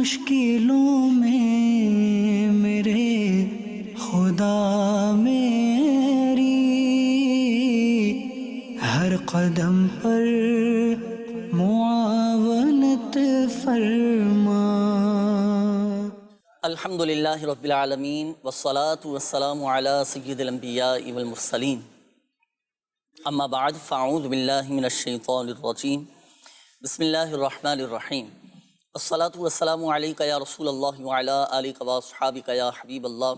مشکلوں میں میرے خدا میری ہر قدم پر معاونت فرما۔ الحمدللہ رب العالمین والصلاة والسلام علی سید الانبیاء والمرسلین، اما بعد فاعوذ باللہ من الشیطان الرجیم، بسم اللہ الرحمن الرحیم۔ الصلاة والسلام علیکہ یا رسول اللہ وعلی آلکہ واصحابکہ یا حبیب اللہ،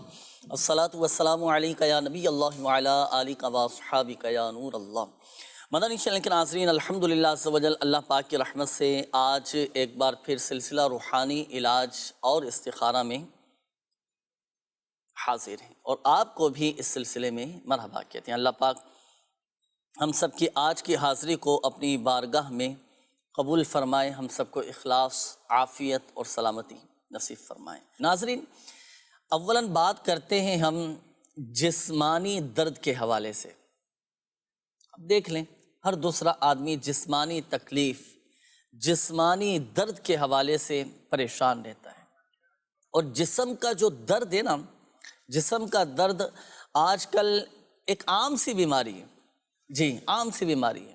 الصلاة والسلام علیکہ یا نبی اللہ وعلی آلکہ واصحابکہ یا نور اللہ۔ مدنی چینل کے ناظرین، الحمدللہ عز و جل اللہ پاک کی رحمت سے آج ایک بار پھر سلسلہ روحانی علاج اور استخارہ میں حاضر ہیں، اور آپ کو بھی اس سلسلے میں مرحبا کہتے ہیں۔ اللہ پاک ہم سب کی آج کی حاضری کو اپنی بارگاہ میں قبول فرمائے، ہم سب کو اخلاص، عافیت اور سلامتی نصیب فرمائے۔ ناظرین، اولاً بات کرتے ہیں ہم جسمانی درد کے حوالے سے۔ اب دیکھ لیں، ہر دوسرا آدمی جسمانی تکلیف، جسمانی درد کے حوالے سے پریشان رہتا ہے، اور جسم کا جو درد ہے نا، جسم کا درد آج کل ایک عام سی بیماری ہے۔ جی، عام سی بیماری ہے۔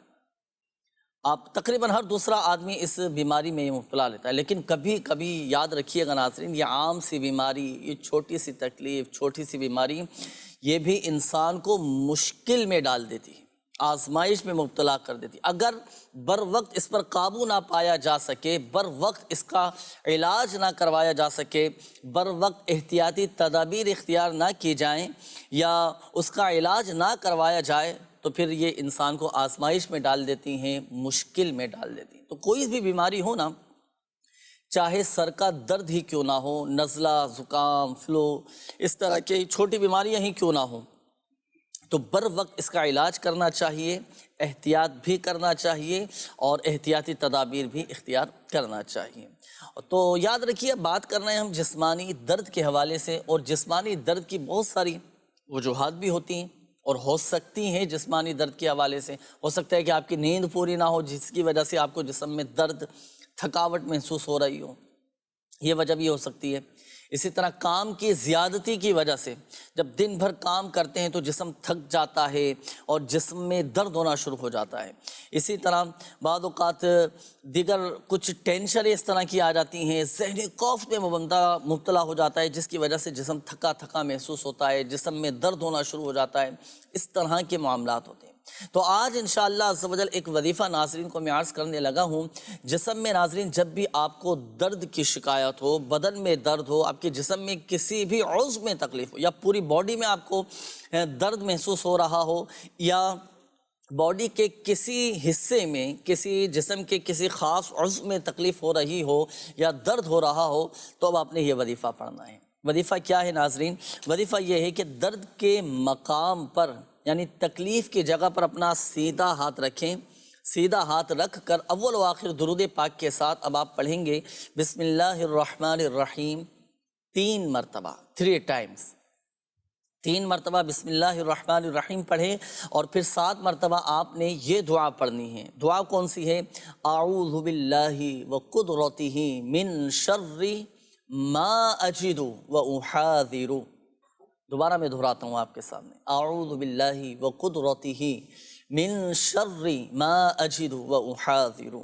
آپ تقریباً ہر دوسرا آدمی اس بیماری میں مبتلا لیتا ہے، لیکن کبھی کبھی یاد رکھیے گا ناظرین، یہ عام سی بیماری، یہ چھوٹی سی تکلیف، چھوٹی سی بیماری، یہ بھی انسان کو مشکل میں ڈال دیتی ہے، آزمائش میں مبتلا کر دیتی۔ اگر بر وقت اس پر قابو نہ پایا جا سکے، بر وقت اس کا علاج نہ کروایا جا سکے، بر وقت احتیاطی تدابیر اختیار نہ کی جائیں یا اس کا علاج نہ کروایا جائے، تو پھر یہ انسان کو آزمائش میں ڈال دیتی ہیں، مشکل میں ڈال دیتی ہیں۔ تو کوئی بھی بیماری ہو نا، چاہے سر کا درد ہی کیوں نہ ہو، نزلہ، زکام، فلو، اس طرح کی چھوٹی بیماریاں ہی کیوں نہ ہوں، تو بر وقت اس کا علاج کرنا چاہیے، احتیاط بھی کرنا چاہیے اور احتیاطی تدابیر بھی اختیار کرنا چاہیے۔ تو یاد رکھیے، بات کر رہے ہیں ہم جسمانی درد کے حوالے سے، اور جسمانی درد کی بہت ساری وجوہات بھی ہوتی ہیں اور ہو سکتی ہیں۔ جسمانی درد کے حوالے سے ہو سکتا ہے کہ آپ کی نیند پوری نہ ہو، جس کی وجہ سے آپ کو جسم میں درد، تھکاوٹ محسوس ہو رہی ہو، یہ وجہ بھی ہو سکتی ہے۔ اسی طرح کام کی زیادتی کی وجہ سے جب دن بھر کام کرتے ہیں تو جسم تھک جاتا ہے اور جسم میں درد ہونا شروع ہو جاتا ہے۔ اسی طرح بعض اوقات دیگر کچھ ٹینشن اس طرح کی آ جاتی ہیں، ذہنی خوف میں بندہ مبتلا ہو جاتا ہے، جس کی وجہ سے جسم تھکا تھکا محسوس ہوتا ہے، جسم میں درد ہونا شروع ہو جاتا ہے۔ اس طرح کے معاملات ہوتے ہیں۔ تو آج انشاءاللہ عز و جل ایک وظیفہ ناظرین کو میں عرض کرنے لگا ہوں۔ جسم میں ناظرین جب بھی آپ کو درد کی شکایت ہو، بدن میں درد ہو، آپ کے جسم میں کسی بھی عضو میں تکلیف ہو، یا پوری باڈی میں آپ کو درد محسوس ہو رہا ہو، یا باڈی کے کسی حصے میں، کسی جسم کے کسی خاص عضو میں تکلیف ہو رہی ہو یا درد ہو رہا ہو، تو اب آپ نے یہ وظیفہ پڑھنا ہے۔ وظیفہ کیا ہے ناظرین؟ وظیفہ یہ ہے کہ درد کے مقام پر، یعنی تکلیف کی جگہ پر اپنا سیدھا ہاتھ رکھیں۔ سیدھا ہاتھ رکھ کر اول و آخر درود پاک کے ساتھ اب آپ پڑھیں گے بسم اللہ الرحمن الرحیم 3 مرتبہ، 3 ٹائمز، 3 مرتبہ بسم اللہ الرحمن الرحیم پڑھیں، اور پھر 7 مرتبہ آپ نے یہ دعا پڑھنی ہے۔ دعا کون سی ہے؟ اعوذ باللہ وقدرتہ من شر ما اجد واحاذر۔ دوبارہ میں دہراتا ہوں آپ کے سامنے، اعوذ باللہ وقدرتہ من شر ما اجد واحاذر۔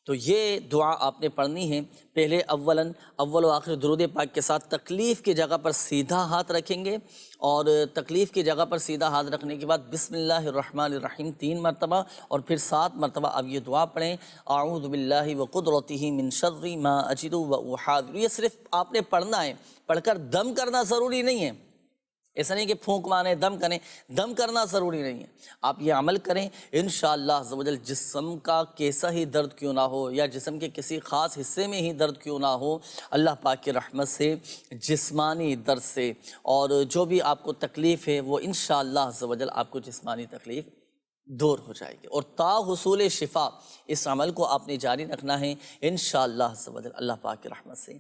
تو یہ دعا آپ نے پڑھنی ہے۔ پہلے اول و آخر درود پاک کے ساتھ تکلیف کی جگہ پر سیدھا ہاتھ رکھیں گے، اور تکلیف کی جگہ پر سیدھا ہاتھ رکھنے کے بعد بسم اللہ الرحمن الرحیم 3 مرتبہ، اور پھر 7 مرتبہ اب یہ دعا پڑھیں، اعوذ باللہ وقدرتہ من شر ما اجد واحاذر۔ یہ صرف آپ نے پڑھنا ہے، پڑھ کر دم کرنا ضروری نہیں ہے۔ ایسا نہیں کہ پھونک ماریں، دم کریں، دم کرنا ضروری نہیں ہے۔ آپ یہ عمل کریں، انشاءاللہ عز و جل جسم کا کیسا ہی درد کیوں نہ ہو، یا جسم کے کسی خاص حصے میں ہی درد کیوں نہ ہو، اللہ پاک کی رحمت سے جسمانی درد سے اور جو بھی آپ کو تکلیف ہے وہ انشاءاللہ عز و جل آپ کو جسمانی تکلیف دور ہو جائے گی، اور تا حصول شفا اس عمل کو آپ نے جاری رکھنا ہے۔ انشاءاللہ عز و جل اللہ پاک کی رحمت سے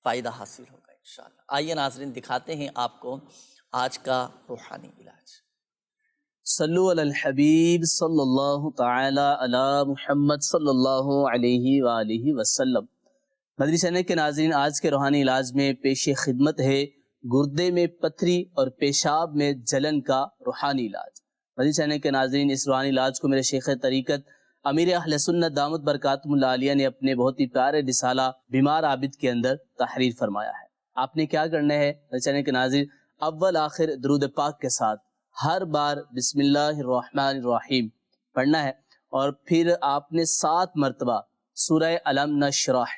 فائدہ حاصل ہوگا انشاءاللہ۔ آئیے ناظرین دکھاتے ہیں آپ کو آج کا روحانی علاج۔ صلو علی الحبیب صلی اللہ تعالی علی محمد صلی اللہ علیہ وآلہ وسلم۔ مدنی چینل کے ناظرین، آج کے روحانی علاج میں پیش خدمت ہے گردے میں پتھری اور پیشاب میں جلن کا روحانی علاج۔ مدنی چینل کے ناظرین، اس روحانی علاج کو میرے شیخ طریقت امیر اہل سنت دامت برکاتہم اللہ علیہ نے اپنے بہت ہی پیارے رسالہ بیمار عابد کے اندر تحریر فرمایا ہے۔ آپ نے کیا کرنا ہے مدنی چینل کے ناظرین؟ اول آخر درود پاک کے ساتھ ہر بار بسم اللہ الرحمن الرحیم پڑھنا ہے، اور پھر آپ نے 7 مرتبہ سورہ علم نشرح،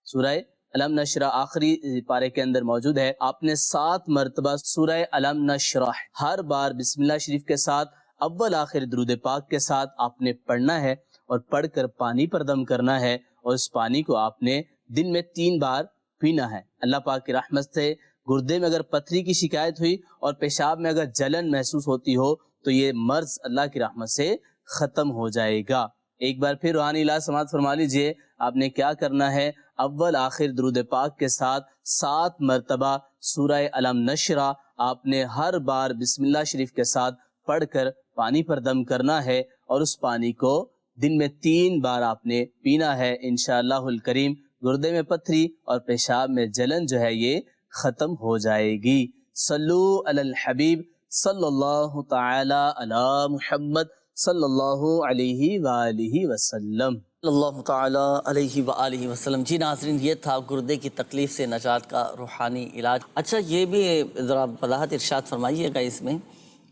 سورہ علم نشرح آخری پارے کے اندر موجود ہے، آپ نے 7 مرتبہ سورہ علم نشرح ہر بار بسم اللہ شریف کے ساتھ اول آخر درود پاک کے ساتھ آپ نے پڑھنا ہے، اور پڑھ کر پانی پر دم کرنا ہے، اور اس پانی کو آپ نے دن میں 3 بار پینا ہے۔ اللہ پاک کی رحمت سے گردے میں اگر پتھری کی شکایت ہوئی اور پیشاب میں اگر جلن محسوس ہوتی ہو تو یہ مرض اللہ کی رحمت سے ختم ہو جائے گا۔ ایک بار پھر روحانی علاج سماعت فرما لیجئے۔ آپ نے کیا کرنا ہے؟ اول آخر درود پاک کے ساتھ 7 مرتبہ سورہ علم نشرح آپ نے ہر بار بسم اللہ شریف کے ساتھ پڑھ کر پانی پر دم کرنا ہے، اور اس پانی کو دن میں 3 بار آپ نے پینا ہے۔ انشاءاللہ الکریم گردے میں پتھری اور پیشاب میں جلن جو ہے یہ ختم ہو جائے گی۔ صلو علی الحبیب صلی اللہ تعالی علی محمد صلی اللہ علیہ وآلہ وسلم۔ اللہ تعالیٰ علیہ وآلہ وسلم۔ جی ناظرین، یہ تھا گردے کی تکلیف سے نجات کا روحانی علاج۔ اچھا، یہ بھی ذرا وضاحت ارشاد فرمائیے گا اس میں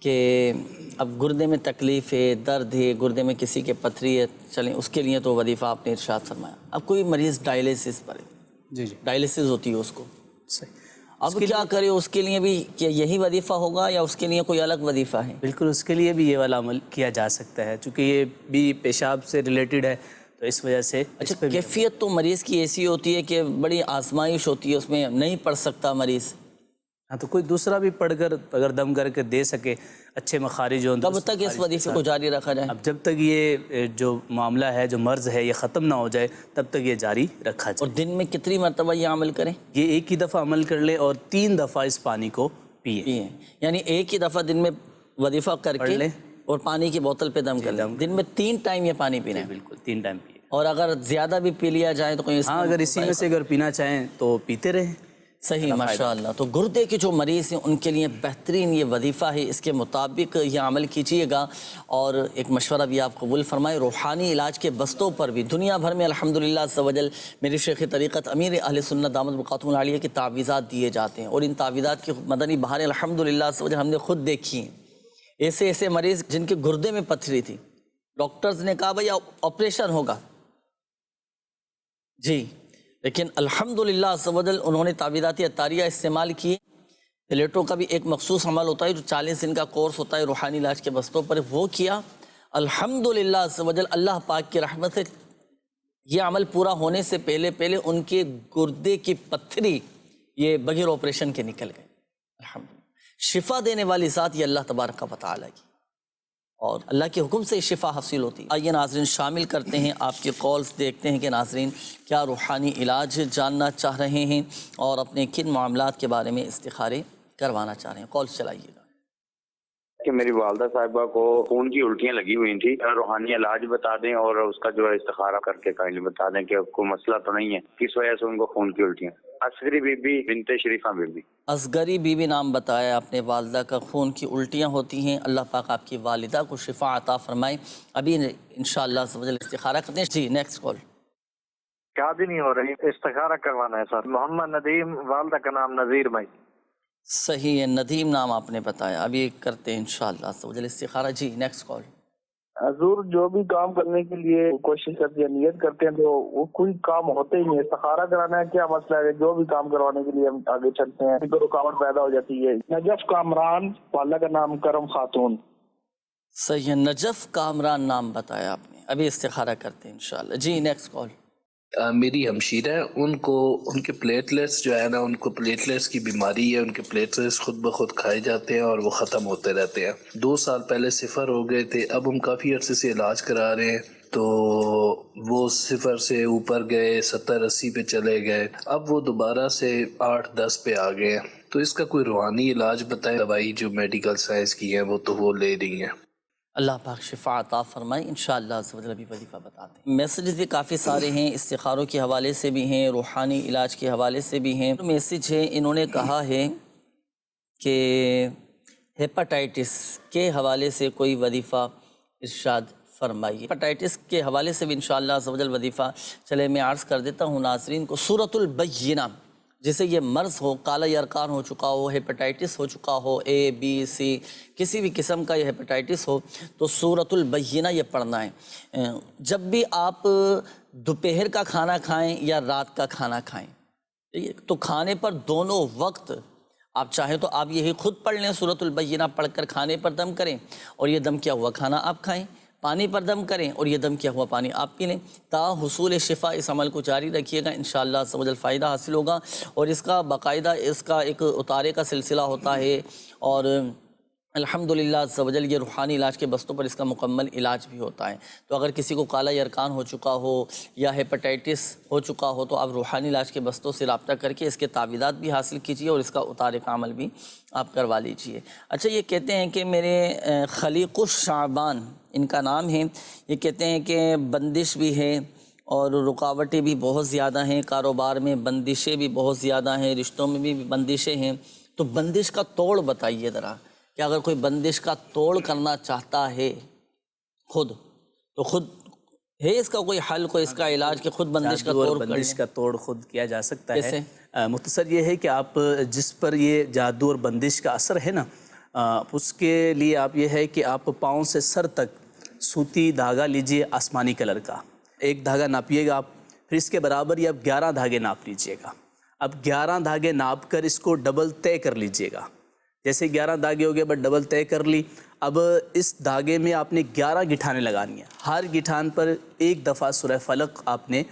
کہ اب گردے میں تکلیف ہے، درد ہے، گردے میں کسی کے پتھری ہے، چلیں اس کے لیے تو وظیفہ آپ نے ارشاد فرمایا۔ اب کوئی مریض ڈائلیسس پر ہے، جی ڈائلیسس ہوتی ہے اس کو، صحیح، اب کیا کرے؟ اس کے لیے بھی کیا یہی وظیفہ ہوگا یا اس کے لیے کوئی الگ وظیفہ ہے؟ بالکل اس کے لیے بھی یہ والا عمل کیا جا سکتا ہے، چونکہ یہ بھی پیشاب سے ریلیٹڈ ہے، تو اس وجہ سے اچھا، کیفیت تو مریض کی ایسی ہوتی ہے کہ بڑی آزمائش ہوتی ہے، اس میں نہیں پڑھ سکتا مریض، ہاں تو کوئی دوسرا بھی پڑھ کر اگر دم کر کے دے سکے، اچھے مخارج ہوں، کب تک اس وظیفے کو جاری رکھا جائے؟ اب جب تک یہ جو معاملہ ہے، جو مرض ہے، یہ ختم نہ ہو جائے تب تک یہ جاری رکھا اور جائے۔ دن میں کتنی مرتبہ یہ عمل کریں؟ یہ ایک ہی دفعہ عمل کر لیں اور 3 دفعہ اس پانی کو پیئیں۔ پیئیں، یعنی ایک ہی دفعہ دن میں وظیفہ کر پڑھ کے لیں اور پانی کی بوتل پہ دم کر لیں، دن میں 3 ٹائم یہ پانی پینا ہے۔ بالکل 3 ٹائم پیئیں۔ اور اگر زیادہ بھی پی لیا جائے تو کوئی ہاں اگر اسی میں سے اگر پینا چاہیں تو پیتے رہیں۔ صحیح، ماشاءاللہ۔ تو گردے کے جو مریض ہیں ان کے لیے بہترین یہ وظیفہ ہے، اس کے مطابق یہ عمل کیجیے گا، اور ایک مشورہ بھی آپ قبول فرمائیں۔ روحانی علاج کے بستوں پر بھی دنیا بھر میں الحمدللہ عز و جل میرے شیخ طریقت امیر اہل سنت دامت برکاتہم اللہ علیہ کی تعویذات دیے جاتے ہیں، اور ان تعویذات کی مدنی بہاریں الحمدللہ عز و جل ہم نے خود دیکھی ہیں۔ ایسے مریض جن کے گردے میں پتھری تھی، ڈاکٹرز نے کہا بھئی آپریشن ہوگا، جی، لیکن الحمدللہ عز و جل انہوں نے تعویذات عطاریہ استعمال کیے۔ پلیٹوں کا بھی ایک مخصوص عمل ہوتا ہے جو 40 دن کا کورس ہوتا ہے روحانی علاج کے بستوں پر، وہ کیا، الحمدللہ عز و جل اللہ پاک کی رحمت سے یہ عمل پورا ہونے سے پہلے ان کے گردے کی پتھری یہ بغیر آپریشن کے نکل گئے۔ الحمدللہ، شفا دینے والی ذات یہ اللہ تبارک و تعالیٰ کی، اور اللہ کے حکم سے شفا حاصل ہوتی ہے۔ آئیے ناظرین شامل کرتے ہیں آپ کے کالز، دیکھتے ہیں کہ ناظرین کیا روحانی علاج جاننا چاہ رہے ہیں اور اپنے کن معاملات کے بارے میں استخارے کروانا چاہ رہے ہیں۔ کالز چلائیے گا۔ کہ میری والدہ صاحبہ کو خون کی الٹیاں لگی ہوئی تھی، روحانی علاج بتا دیں اور اس کا جو ہے استخارہ کر کے کائنڈلی بتا دیں کہ کوئی مسئلہ تو نہیں ہے، کس وجہ سے ان کو خون کی الٹیاں۔ اصغری بی بی بنت شریفہ بی بی۔ اصغری بی بی نام بتایا آپ نے، والدہ کا خون کی الٹیاں ہوتی ہیں، اللہ پاک آپ کی والدہ کو شفا عطا فرمائے۔ ابھی انشاءاللہ عز و جل استخارہ کرتے ہیں۔ جی نیکسٹ کال۔ شادی نہیں ہو رہی، استخارہ کروانا ہے سر۔ محمد ندیم، والدہ کا نام نذیر بھائی۔ صحیح ہے، ندیم نام آپ نے بتایا، ابھی کرتے ہیں انشاءاللہ عز و جل استخارہ۔ جی نیکسٹ کال۔ حضور جو بھی کام کرنے کے لیے کوشش کرتے ہیں، نیت کرتے ہیں، تو وہ کوئی کام ہوتے ہی نہیں۔ استخارہ کرانا ہے، کیا مسئلہ ہے؟ جو بھی کام کروانے کے لیے ہم آگے چلتے ہیں تو رکاوٹ پیدا ہو جاتی ہے۔ نجف کامران، والدہ کا نام کرم خاتون۔ صحیح ہے، نجف کامران نام بتایا آپ نے، ابھی استخارہ کرتے ہیں انشاءاللہ۔ جی نیکسٹ کال۔ میری ہمشیرہ ہے، ان کو ان کے پلیٹلیٹس جو ہے نا، ان کو پلیٹلیٹس کی بیماری ہے، ان کے پلیٹلیٹس خود بخود کھائے جاتے ہیں اور وہ ختم ہوتے رہتے ہیں۔ 2 سال پہلے 0 ہو گئے تھے، اب ہم کافی عرصے سے علاج کرا رہے ہیں، تو وہ 0 سے اوپر گئے، 70-80 پہ چلے گئے، اب وہ دوبارہ سے 8-10 پہ آ گئے ہیں۔ تو اس کا کوئی روحانی علاج بتائیں۔ دوائی جو میڈیکل سائنس کی ہیں وہ تو وہ لے رہی ہیں۔ اللہ پاک شفا عطا فرمائے انشاءاللہ عز و جل ابھی وظیفہ بتاتے ہیں۔ میسیجز بھی کافی سارے ہیں، استخاروں کے حوالے سے بھی ہیں، روحانی علاج کے حوالے سے بھی ہیں۔ میسیج ہے، انہوں نے کہا ہے کہ ہیپاٹائٹس کے حوالے سے کوئی وظیفہ ارشاد فرمائیے۔ ہیپاٹائٹس کے حوالے سے بھی انشاءاللہ عز و جل وظیفہ چلے میں عرض کر دیتا ہوں ناظرین کو۔ سورۃ البینہ، جسے یہ مرض ہو، کالا یرقان ہو چکا ہو، ہیپاٹائٹس ہو چکا ہو، اے بی سی کسی بھی قسم کا یہ ہیپاٹائٹس ہو، تو سورۃ البینہ یہ پڑھنا ہے۔ جب بھی آپ دوپہر کا کھانا کھائیں یا رات کا کھانا کھائیں، تو کھانے پر دونوں وقت آپ چاہیں تو آپ یہی خود پڑھ لیں، سورۃ البینہ پڑھ کر کھانے پر دم کریں اور یہ دم کیا ہوا کھانا آپ کھائیں، پانی پر دم کریں اور یہ دم کیا ہوا پانی آپ پی لیں۔ تا حصول شفا اس عمل کو جاری رکھیے گا، انشاءاللہ عز و جل فائدہ حاصل ہوگا۔ اور اس کا باقاعدہ اس کا ایک اتارے کا سلسلہ ہوتا ہے، اور الحمدللہ عز و جل یہ روحانی علاج کے بستوں پر اس کا مکمل علاج بھی ہوتا ہے۔ تو اگر کسی کو کالا یرقان ہو چکا ہو یا ہیپاٹائٹس ہو چکا ہو تو آپ روحانی علاج کے بستوں سے رابطہ کر کے اس کے تعویذات بھی حاصل کیجیے اور اس کا اتارے کا عمل بھی آپ کروا لیجیے۔ اچھا، یہ کہتے ہیں کہ میرے خلیق الشعبان ان کا نام ہے، یہ کہتے ہیں کہ بندش بھی ہے اور رکاوٹیں بھی بہت زیادہ ہیں، کاروبار میں بندشیں بھی بہت زیادہ ہیں، رشتوں میں بھی بندشیں ہیں، تو بندش کا توڑ بتائیے ذرا، کہ اگر کوئی بندش کا توڑ کرنا چاہتا ہے خود، تو خود ہے اس کا کوئی حل، کوئی اس کا علاج کہ خود بندش کا توڑ بندش کا توڑ خود کیا جا سکتا ہے؟ کیسے؟ مختصر یہ ہے کہ آپ جس پر یہ جادو اور بندش کا اثر ہے نا، اس کے لیے آپ یہ ہے کہ آپ پاؤں سے سر تک سوتی دھاگا لیجئے آسمانی کلر کا، ایک دھاگا ناپیے گا آپ، پھر اس کے برابر یہ آپ 11 دھاگے ناپ لیجئے گا۔ اب 11 دھاگے ناپ کر اس کو ڈبل طے کر لیجئے گا، جیسے 11 دھاگے ہو گئے بس ڈبل طے کر لی۔ اب اس دھاگے میں آپ نے 11 گٹھانیں لگانی ہیں، ہر گٹھان پر ایک دفعہ سورہ فلق آپ نے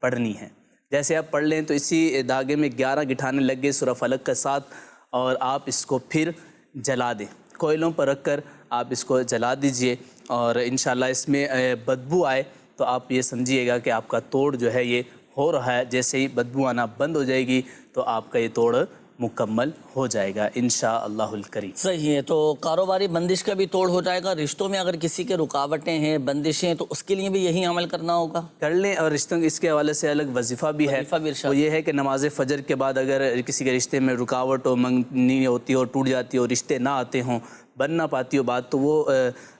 پڑھنی ہے۔ جیسے آپ پڑھ لیں تو اسی دھاگے میں 11 گٹھانے لگ گئے سورہ فلق کے ساتھ، اور آپ اس کو پھر جلا دیں، کوئلوں پر رکھ کر آپ اس کو جلا دیجئے، اور انشاءاللہ اس میں بدبو آئے تو آپ یہ سمجھیے گا کہ آپ کا توڑ جو ہے یہ ہو رہا ہے۔ جیسے ہی بدبو آنا بند ہو جائے گی تو آپ کا یہ توڑ مکمل ہو جائے گا انشاءاللہ الکریم۔ صحیح ہے، تو کاروباری بندش کا بھی توڑ ہو جائے گا، رشتوں میں اگر کسی کے رکاوٹیں ہیں، بندشیں، تو اس کے لیے بھی یہی عمل کرنا ہوگا، کر لیں۔ اور رشتوں اس کے حوالے سے الگ وظیفہ بھی ہے، وظیفہ بھی ارشاد۔ وہ یہ ہے کہ نماز فجر کے بعد اگر کسی کے رشتے میں رکاوٹ ہو، منگنی ہوتی ہو، ٹوٹ جاتی ہو، رشتے نہ آتے ہوں، بن نہ پاتی ہو بات، تو وہ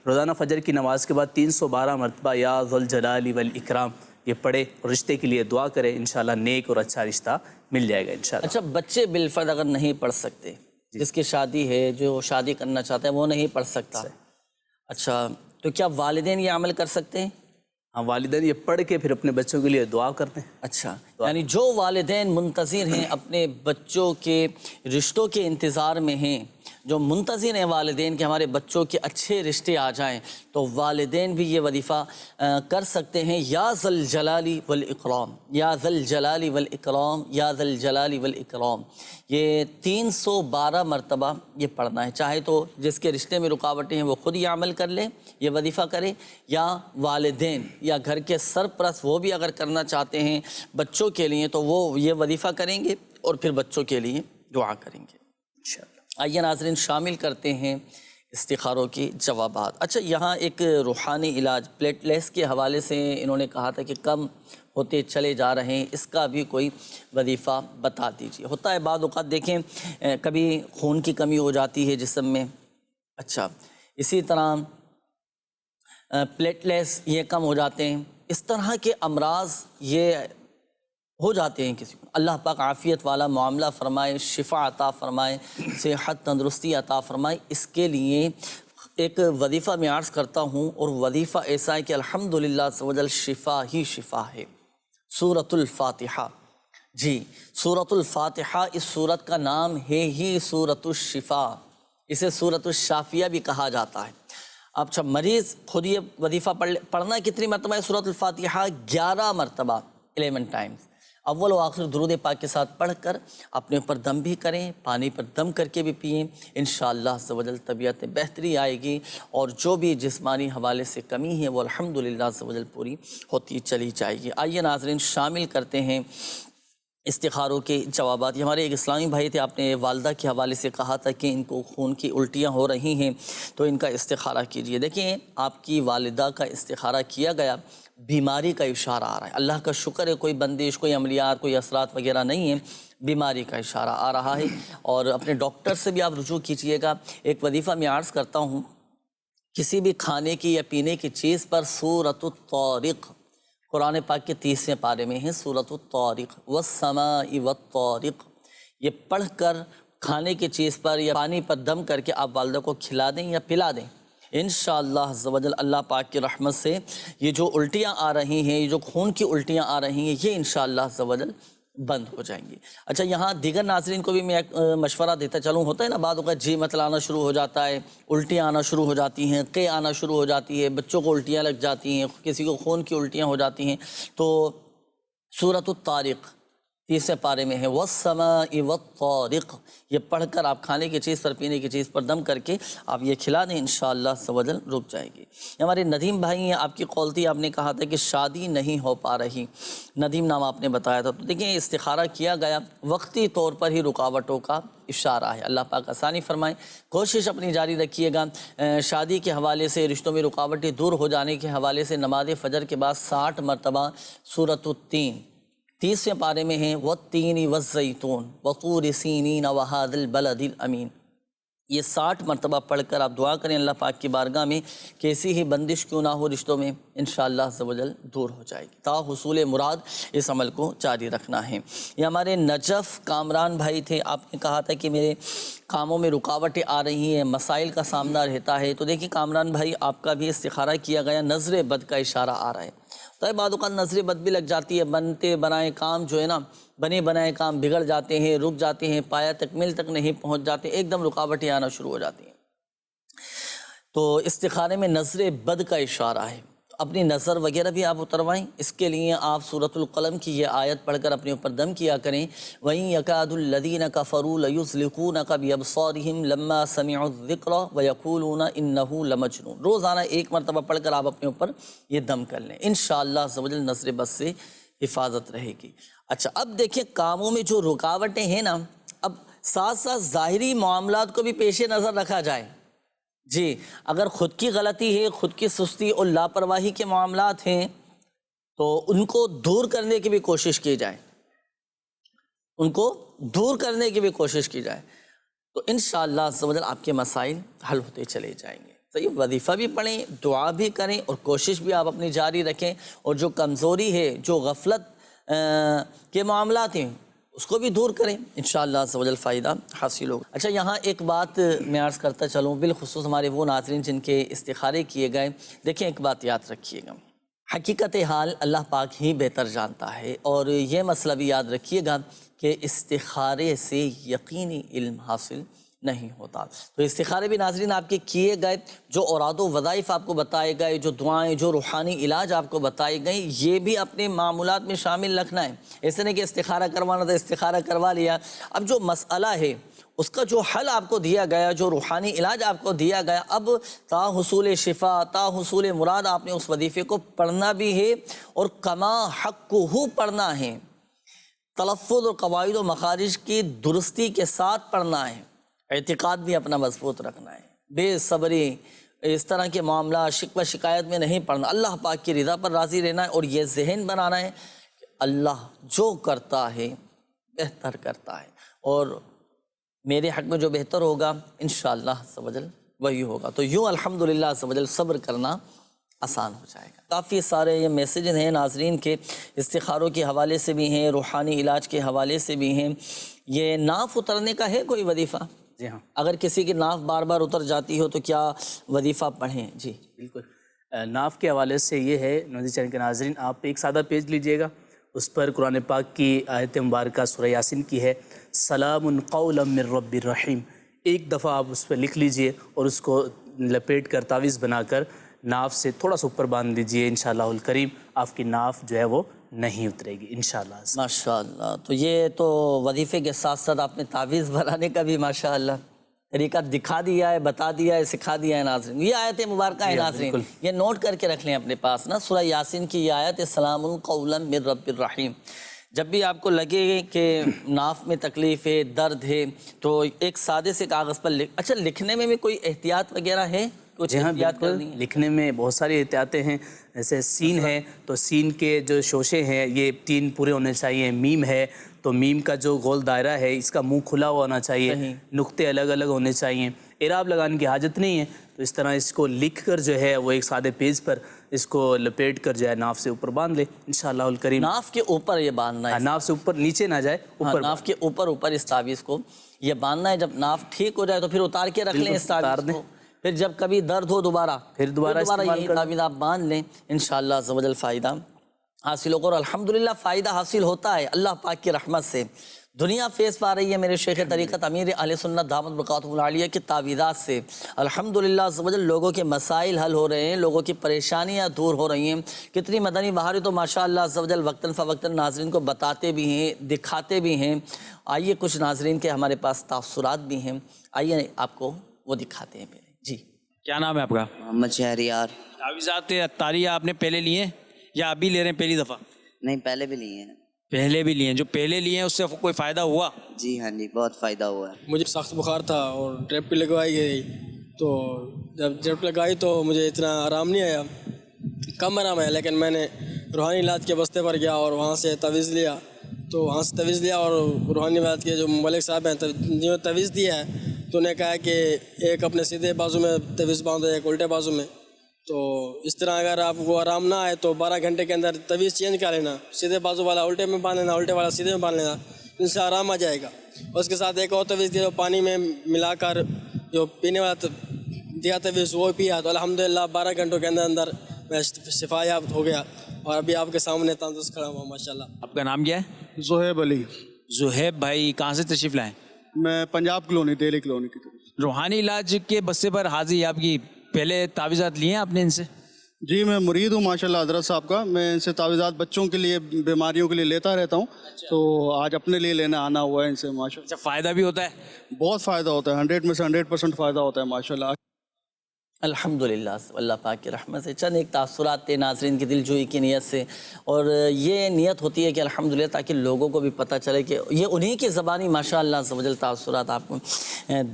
روزانہ فجر کی نماز کے بعد 312 مرتبہ یا ذوالجلال والاکرام یہ پڑھے اور رشتے کے لیے دعا کرے، انشاءاللہ نیک اور اچھا رشتہ مل جائے گا انشاءاللہ۔ اچھا، بچے بالفرض اگر نہیں پڑھ سکتے، جس کی شادی ہے، جو شادی کرنا چاہتا ہے وہ نہیں پڑھ سکتا، اچھا تو کیا والدین یہ عمل کر سکتے ہیں؟ ہاں، والدین یہ پڑھ کے پھر اپنے بچوں کے لیے دعا کرتے ہیں۔ اچھا، یعنی جو والدین منتظر ہیں، اپنے بچوں کے رشتوں کے انتظار میں ہیں، جو منتظر ہیں والدین کہ ہمارے بچوں کے اچھے رشتے آ جائیں، تو والدین بھی یہ وظیفہ کر سکتے ہیں، یا ذا الجلال والاکرام، یا ذا الجلال والاکرام، یا ذا الجلال والاکرام، یہ 312 مرتبہ یہ پڑھنا ہے۔ چاہے تو جس کے رشتے میں رکاوٹیں ہیں وہ خود یہ عمل کر لے، یہ وظیفہ کرے، یا والدین یا گھر کے سرپرست وہ بھی اگر کرنا چاہتے ہیں بچوں کے لیے تو وہ یہ وظیفہ کریں گے اور پھر بچوں کے لیے دعا کریں گے انشاءاللہ۔ آئیے ناظرین شامل کرتے ہیں استخاروں کی جوابات۔ اچھا، یہاں ایک روحانی علاج پلیٹلیٹس کے حوالے سے انہوں نے کہا تھا کہ کم ہوتے چلے جا رہے ہیں، اس کا بھی کوئی وظیفہ بتا دیجیے۔ ہوتا ہے بعض اوقات دیکھیں کبھی خون کی کمی ہو جاتی ہے جسم میں، اچھا اسی طرح پلیٹلیٹس یہ کم ہو جاتے ہیں، اس طرح کے امراض یہ ہو جاتے ہیں کسی کو، اللہ پاک عافیت والا معاملہ فرمائے، شفا عطا فرمائے، صحت تندرستی عطا فرمائے۔ اس کے لیے ایک وظیفہ میں عرض کرتا ہوں، اور وظیفہ ایسا ہے کہ الحمدللہ عز و جل شفا ہی شفا ہے۔ سورۃ الفاتحہ، جی سورۃ الفاتحہ، اس سورت کا نام ہے ہی سورۃ الشفا، اسے سورۃ الشافیہ بھی کہا جاتا ہے۔ اب اچھا، مریض خود یہ وظیفہ پڑھنا کتنی مرتبہ ہے سورۃ الفاتحہ؟ 11 مرتبہ، 11 ٹائمز، اول و آخر درود پاک کے ساتھ پڑھ کر اپنے اوپر دم بھی کریں، پانی پر دم کر کے بھی پئیں، انشاءاللہ عز و جل طبیعت میں بہتری آئے گی، اور جو بھی جسمانی حوالے سے کمی ہے وہ الحمدللہ عز و جل پوری ہوتی چلی جائے گی۔ آئیے ناظرین شامل کرتے ہیں استخاروں کے جوابات. یہ ہمارے ایک اسلامی بھائی تھے، آپ نے والدہ کے حوالے سے کہا تھا کہ ان کو خون کی الٹیاں ہو رہی ہیں تو ان کا استخارہ کیجئے. دیکھیں آپ کی والدہ کا استخارہ کیا گیا، بیماری کا اشارہ آ رہا ہے. اللہ کا شکر ہے کوئی بندش، کوئی عملیات، کوئی اثرات وغیرہ نہیں ہے، بیماری کا اشارہ آ رہا ہے. اور اپنے ڈاکٹر سے بھی آپ رجوع کیجئے گا. ایک وظیفہ میں عرض کرتا ہوں، کسی بھی کھانے کی یا پینے کی چیز پر سورۃ الطارق قرآن پاک کے 30ویں پارے میں ہے، سورۃ الطارق والسماء والطارق، یہ پڑھ کر کھانے کی چیز پر یا پانی پر دم کر کے آپ والدہ کو کھلا دیں یا پلا دیں. انشاءاللہ عز و جل اللہ پاک کی رحمت سے یہ جو الٹیاں آ رہی ہیں، یہ جو خون کی الٹیاں آ رہی ہیں، یہ انشاءاللہ عز و جل بند ہو جائیں گی. اچھا، یہاں دیگر ناظرین کو بھی میں ایک مشورہ دیتا چلوں. ہوتا ہے نا بعد اوقات جی متل آنا شروع ہو جاتا ہے، الٹیاں آنا شروع ہو جاتی ہیں، قے آنا شروع ہو جاتی ہے، بچوں کو الٹیاں لگ جاتی ہیں، کسی کو خون کی الٹیاں ہو جاتی ہیں. تو سورۃ الطارق 30ویں پارے میں ہے والسماء والطارق، یہ پڑھ کر آپ کھانے کی چیز پر پینے کی چیز پر دم کر کے آپ یہ کھلا دیں، انشاءاللہ عز و جل رک جائے گی. یہ ہمارے ندیم بھائی ہیں، آپ کی قول تھی، آپ نے کہا تھا کہ شادی نہیں ہو پا رہی، ندیم نام آپ نے بتایا تھا. تو دیکھیں استخارہ کیا گیا، وقتی طور پر ہی رکاوٹوں کا اشارہ ہے. اللہ پاک آسانی فرمائیں. کوشش اپنی جاری رکھیے گا. شادی کے حوالے سے، رشتوں میں رکاوٹیں دور ہو جانے کے حوالے سے نماز فجر کے بعد 60 مرتبہ سورۃ التین 30ویں پارے میں ہیں والتین والزیتون وطور سینین وہذا البلد الامین، یہ 60 مرتبہ پڑھ کر آپ دعا کریں اللہ پاک کی بارگاہ میں، کیسی ہی بندش کیوں نہ ہو رشتوں میں، انشاءاللہ عز و جل دور ہو جائے گی. تا حصول مراد اس عمل کو جاری رکھنا ہے. یہ ہمارے نجف کامران بھائی تھے، آپ نے کہا تھا کہ میرے کاموں میں رکاوٹیں آ رہی ہیں، مسائل کا سامنا رہتا ہے. تو دیکھیے کامران بھائی، آپ کا بھی استخارہ کیا گیا، نظر بد کا اشارہ آ رہا ہے. تو بعض اوقات نظر بد بھی لگ جاتی ہے، بنتے بنائے کام جو ہے نا، بنے بنائے کام بگڑ جاتے ہیں، رک جاتے ہیں، پایا تکمیل تک نہیں پہنچ جاتے، ایک دم رکاوٹیں آنا شروع ہو جاتی ہیں. تو استخارے میں نظر بد کا اشارہ ہے. اپنی نظر وغیرہ بھی آپ اتروائیں. اس کے لیے آپ سورۃ القلم کی یہ آیت پڑھ کر اپنے اوپر دم کیا کریں. وَإِن يَكَادُ الَّذِينَ كَفَرُوا لَيُزْلِقُونَكَ بِأَبْصَارِهِمْ لَمَّا سَمِعُوا الذِّكْرَ وَيَقُولُونَ إِنَّهُ لَمَجْنُونٌ. روزانہ ایک مرتبہ پڑھ کر آپ اپنے اوپر یہ دم کر لیں، انشاءاللہ عز و جل نظر بد سے حفاظت رہے گی. اچھا، اب دیکھیں کاموں میں جو رکاوٹیں ہیں نا، اب ساتھ ساتھ ظاہری معاملات کو بھی پیش نظر رکھا جائے. جی، اگر خود کی غلطی ہے، خود کی سستی اور لاپرواہی کے معاملات ہیں تو ان کو دور کرنے کی بھی کوشش کی جائے، ان کو دور کرنے کی بھی کوشش کی جائے، تو انشاءاللہ عز و جل آپ کے مسائل حل ہوتے چلے جائیں گے. صحیح، وظیفہ بھی پڑھیں، دعا بھی کریں اور کوشش بھی آپ اپنی جاری رکھیں. اور جو کمزوری ہے، جو غفلت کے معاملات ہیں، اس کو بھی دور کریں، انشاءاللہ عز و جل فائدہ حاصل ہوگا. اچھا، یہاں ایک بات میں عرض کرتا چلوں، بالخصوص ہمارے وہ ناظرین جن کے استخارے کیے گئے. دیکھیں ایک بات یاد رکھیے گا، حقیقت حال اللہ پاک ہی بہتر جانتا ہے. اور یہ مسئلہ بھی یاد رکھیے گا کہ استخارے سے یقینی علم حاصل نہیں ہوتا. تو استخارے بھی ناظرین آپ کے کیے گئے، جو اوراد و وظائف آپ کو بتائے گئے، جو دعائیں، جو روحانی علاج آپ کو بتائے گئے، یہ بھی اپنے معمولات میں شامل رکھنا ہے. ایسے نہیں کہ استخارہ کروانا تھا استخارہ کروا لیا. اب جو مسئلہ ہے اس کا جو حل آپ کو دیا گیا، جو روحانی علاج آپ کو دیا گیا، اب تا حصول شفا، تا حصول مراد آپ نے اس وظیفے کو پڑھنا بھی ہے اور کما حقہ پڑھنا ہے. تلفظ اور قواعد و مخارج کی درستی کے ساتھ پڑھنا ہے. اعتقاد بھی اپنا مضبوط رکھنا ہے. بے صبری، اس طرح کے معاملات، شکوہ شکایت میں نہیں پڑھنا. اللہ پاک کی رضا پر راضی رہنا ہے اور یہ ذہن بنانا ہے کہ اللہ جو کرتا ہے بہتر کرتا ہے، اور میرے حق میں جو بہتر ہوگا انشاءاللہ عز و جل وہی ہوگا. تو یوں الحمدللہ عز و جل صبر کرنا آسان ہو جائے گا. کافی سارے یہ میسیجز ہیں ناظرین کے، استخاروں کے حوالے سے بھی ہیں، روحانی علاج کے حوالے سے بھی ہیں. یہ ناف اترنے کا ہے کوئی وظیفہ؟ جی ہاں، اگر کسی کی ناف بار بار اتر جاتی ہو تو کیا وظیفہ پڑھیں؟ جی بالکل. ناف کے حوالے سے یہ ہے، نوزی چینل کے ناظرین، آپ ایک سادہ پیج لیجئے گا، اس پر قرآن پاک کی آیت مبارکہ سورہ یاسین کی ہے، سلام قولا من رب الرحیم. ایک دفعہ آپ اس پہ لکھ لیجئے اور اس کو لپیٹ کر تعویذ بنا کر ناف سے تھوڑا سا اوپر باندھ دیجئے. انشاءاللہ الکریم آپ کی ناف جو ہے وہ نہیں اترے گی انشاءاللہ. ماشاءاللہ. تو یہ تو وظیفے کے ساتھ ساتھ آپ نے تعویذ بنانے کا بھی ماشاءاللہ طریقہ دکھا دیا ہے، بتا دیا ہے، سکھا دیا ہے ناظرین. یہ آیت مبارکہ ہے ناظرین، یہ نوٹ کر کے رکھ لیں اپنے پاس نا. سورہ یاسین کی یہ آیت ہے، سلام قولا من رب الرحیم. جب بھی آپ کو لگے کہ ناف میں تکلیف ہے، درد ہے، تو ایک سادے سے کاغذ پر اچھا لکھنے میں بھی کوئی احتیاط وغیرہ ہے؟ کچھ جی ہاں احتیاط بالکل، کرنی ہے؟ لکھنے میں بہت ساری احتیاطیں ہیں، جیسے سین ہے تو سین کے جو شوشے ہیں یہ 3 پورے ہونے چاہیے، میم ہے تو میم کا جو گول دائرہ ہے اس کا منہ کھلا ہوا ہونا چاہیے، صحیح۔ نقطے الگ الگ ہونے چاہیے، اعراب لگانے کی حاجت نہیں ہے، تو اس طرح اس کو لکھ کر جو ہے وہ ایک سادے پیج پر اس کو لپیٹ کر جو ہے ناف سے اوپر باندھ لے انشاءاللہ الکریم۔ ناف کے اوپر یہ باندھنا ہے، ناف سے اوپر نیچے نہ جائے، ہاں، اوپر ناف کے اوپر اس تعویذ کو یہ باندھنا ہے۔ جب ناف ٹھیک ہو جائے تو پھر اتار کے رکھ لیں اس اتار تعویذ دیں، کو، پھر جب کبھی درد ہو دوبارہ استعمال یہی کر لیں۔ تعویذ آپ باندھ لیں، انشاءاللہ عز و جل فائدہ حاصل ہوگا، اور الحمدللہ فائدہ حاصل ہوتا ہے اللہ پاک کی رحمت سے۔ دنیا فیض پا رہی ہے میرے شیخ طریقت امیر اہل سنت دامت برکاتہ العالیہ کی تعویذات سے، الحمدللہ عز و جل لوگوں کے مسائل حل ہو رہے ہیں، لوگوں کی پریشانیاں دور ہو رہی ہیں۔ کتنی مدنی بہاری تو ماشاءاللہ عز و جل وقتاً فوقتاً ناظرین کو بتاتے بھی ہیں، دکھاتے بھی ہیں۔ آئیے کچھ ناظرین کے ہمارے پاس تاثرات بھی ہیں، آئیے آپ کو وہ دکھاتے ہیں پہلے۔ جی کیا نام ہے آپ کا؟ محمد شہریار۔ تعویذات اتاریہ آپ نے پہلے لیے ہیں یا ابھی لے رہے ہیں پہلی دفعہ؟ نہیں، پہلے بھی لیے ہیں۔ پہلے بھی لیے ہیں، جو پہلے لیے ہیں اس سے کوئی فائدہ ہوا؟ جی ہاں جی، بہت فائدہ ہوا ہے۔ مجھے سخت بخار تھا اور ڈرپ بھی لگوائی گئی، تو جب ڈرپ لگائی تو مجھے اتنا آرام نہیں آیا، کم آرام آیا، لیکن میں نے روحانی علاج کے بستے پر گیا اور وہاں سے تعویذ لیا، تو وہاں سے تعویذ لیا اور روحانی علاج کے جو ملک صاحب ہیں جو تعویذ دیا ہے تو انہیں کہا کہ ایک اپنے سیدھے بازو میں تعویذ باندھو، ایک الٹے بازو میں، تو اس طرح اگر آپ کو آرام نہ آئے تو 12 گھنٹے کے اندر تعویذ چینج کر لینا، سیدھے بازو والا الٹے میں باندھ لینا، الٹے والا سیدھے میں باندھ لینا، ان سے آرام آ جائے گا۔ اس کے ساتھ ایک اور تعویذ دیا، پانی میں ملا کر جو پینے والا دیا تعویذ وہ پیا، تو الحمدللہ 12 گھنٹوں کے اندر اندر میں شفا یاب ہو گیا اور ابھی آپ کے سامنے تندرست کھڑا ہوا ماشاءاللہ۔ آپ کا نام کیا ہے؟ زہیب علی۔ زہیب بھائی کہاں سے تشریف لائیں؟ میں پنجاب کالونی، دہلی کالونی کی طرف۔ روحانی علاج کے بستے پر حاضری آپ کی، پہلے تعویذات لیے ہیں آپ نے ان سے؟ جی میں مرید ہوں ماشاءاللہ حضرت صاحب کا، میں ان سے تعویذات بچوں کے لیے، بیماریوں کے لیے لیتا رہتا ہوں، تو آج اپنے لیے لینے آنا ہوا ہے ان سے ماشاءاللہ۔ اچھا، فائدہ بھی ہوتا ہے؟ بہت فائدہ ہوتا ہے، 100 میں سے 100% فائدہ ہوتا ہے ماشاءاللہ۔ الحمدللہ اللہ پاک کی رحمت سے چند ایک تاثرات تھے ناظرین کی دل جوئی کی نیت سے، اور یہ نیت ہوتی ہے کہ الحمدللہ تاکہ لوگوں کو بھی پتہ چلے کہ یہ انہی کی زبانی ماشاءاللہ عز و جل تاثرات آپ کو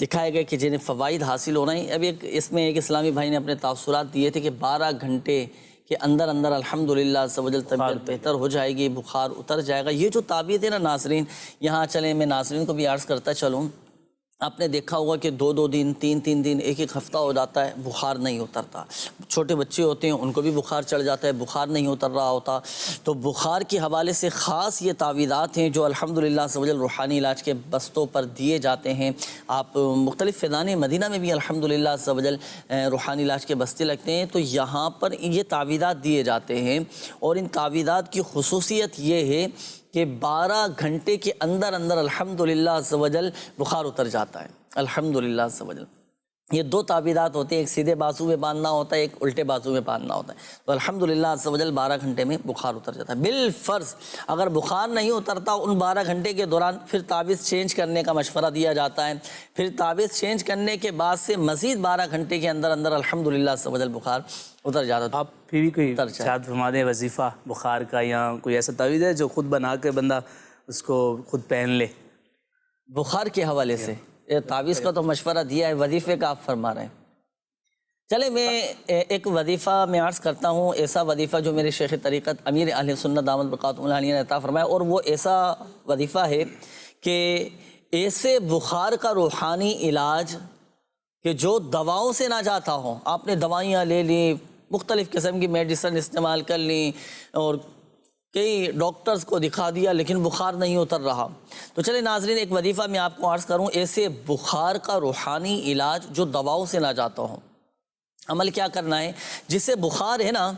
دکھائے گئے کہ جنہیں فوائد حاصل ہو رہے ہیں۔ ابھی اس میں ایک اسلامی بھائی نے اپنے تاثرات دیے تھے کہ 12 گھنٹے کے اندر اندر الحمدللہ عز و جل طبیعت بہتر ہو جائے گی، بخار اتر جائے گا۔ یہ جو تعبیت ہے نا ناظرین، یہاں چلیں میں ناظرین کو بھی عرض کرتا چلوں، آپ نے دیکھا ہوگا کہ 2 دن 3 دن 1 ہفتہ ہو جاتا ہے، بخار نہیں اترتا۔ چھوٹے بچے ہوتے ہیں ان کو بھی بخار چڑھ جاتا ہے، بخار نہیں اتر رہا ہوتا، تو بخار کے حوالے سے خاص یہ تعویذات ہیں جو الحمدللہ عز و جل روحانی علاج کے بستوں پر دیے جاتے ہیں۔ آپ مختلف فیضان مدینہ میں بھی الحمدللہ عز و جل روحانی علاج کے بستے لگتے ہیں، تو یہاں پر یہ تعویذات دیے جاتے ہیں، اور ان تعویذات کی خصوصیت یہ ہے کہ 12 گھنٹے کے اندر اندر الحمدللہ عز و جل بخار اتر جاتا ہے الحمدللہ عز و جل۔ یہ 2 تعویذات ہوتے ہیں، ایک سیدھے بازو میں باندھنا ہوتا ہے، ایک الٹے بازو میں باندھنا ہوتا ہے، تو الحمدللہ عز و جل 12 گھنٹے میں بخار اتر جاتا ہے۔ بالفرض اگر بخار نہیں اترتا ان 12 گھنٹے کے دوران، پھر تعویذ چینج کرنے کا مشورہ دیا جاتا ہے، پھر تعویذ چینج کرنے کے بعد سے مزید 12 گھنٹے کے اندر اندر الحمدللہ عز و جل بخار اتر جاتا ہے۔ آپ پھر بھی کوئی ارشاد فرما دیں وظیفہ بخار کا، یا کوئی ایسا تعویذ ہے جو خود بنا کے بندہ اس کو خود پہن لے؟ بخار کے حوالے سے تعویذ کا تو مشورہ دیا ہے، وظیفے کا آپ فرما رہے ہیں۔ چلے میں ایک وظیفہ میں عرض کرتا ہوں، ایسا وظیفہ جو میرے شیخ طریقت امیر اہل سنت دامت برکاتہ العالیہ نے عطا فرمایا، اور وہ ایسا وظیفہ ہے کہ ایسے بخار کا روحانی علاج کہ جو دواؤں سے نہ جاتا ہو، آپ نے دوائیاں لے لی، مختلف قسم کی میڈیسن استعمال کر لی، اور کئی ڈاکٹرز کو دکھا دیا لیکن بخار نہیں اتر رہا، تو چلے ناظرین ایک وظیفہ میں آپ کو عرض کروں، ایسے بخار کا روحانی علاج جو دواؤں سے نہ جاتا ہو۔ عمل کیا کرنا ہے، جسے بخار ہے نا،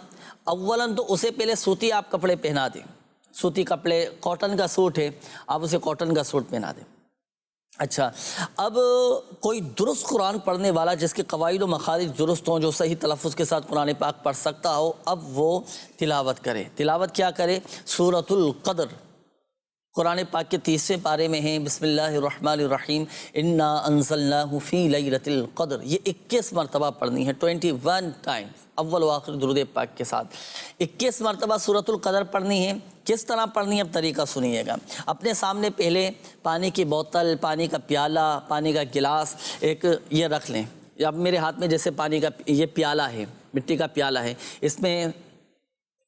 اولاً تو اسے پہلے سوتی آپ کپڑے پہنا دیں، سوتی کپڑے، کاٹن کا سوٹ ہے، آپ اسے کاٹن کا سوٹ پہنا دیں۔ اچھا، اب کوئی درست قرآن پڑھنے والا جس کے قواعد و مخارج درست ہوں، جو صحیح تلفظ کے ساتھ قرآن پاک پڑھ سکتا ہو، اب وہ تلاوت کرے۔ تلاوت کیا کرے؟ سورۃ القدر، قرآن پاک کے 30ویں پارے میں ہیں بسم اللہ الرحمن الرحیم انا انزلناہ فی لیلۃ القدر. یہ 21 مرتبہ پڑھنی ہے، 21 ٹائمز، اول و آخر درود پاک کے ساتھ 21 مرتبہ سورۃ القدر پڑھنی ہے. کس طرح پڑھنی ہے اب طریقہ سنیے گا. اپنے سامنے پہلے پانی کی بوتل، پانی کا پیالہ، پانی کا گلاس ایک یہ رکھ لیں. اب میرے ہاتھ میں جیسے پانی کا یہ پیالہ ہے، مٹی کا پیالہ ہے، اس میں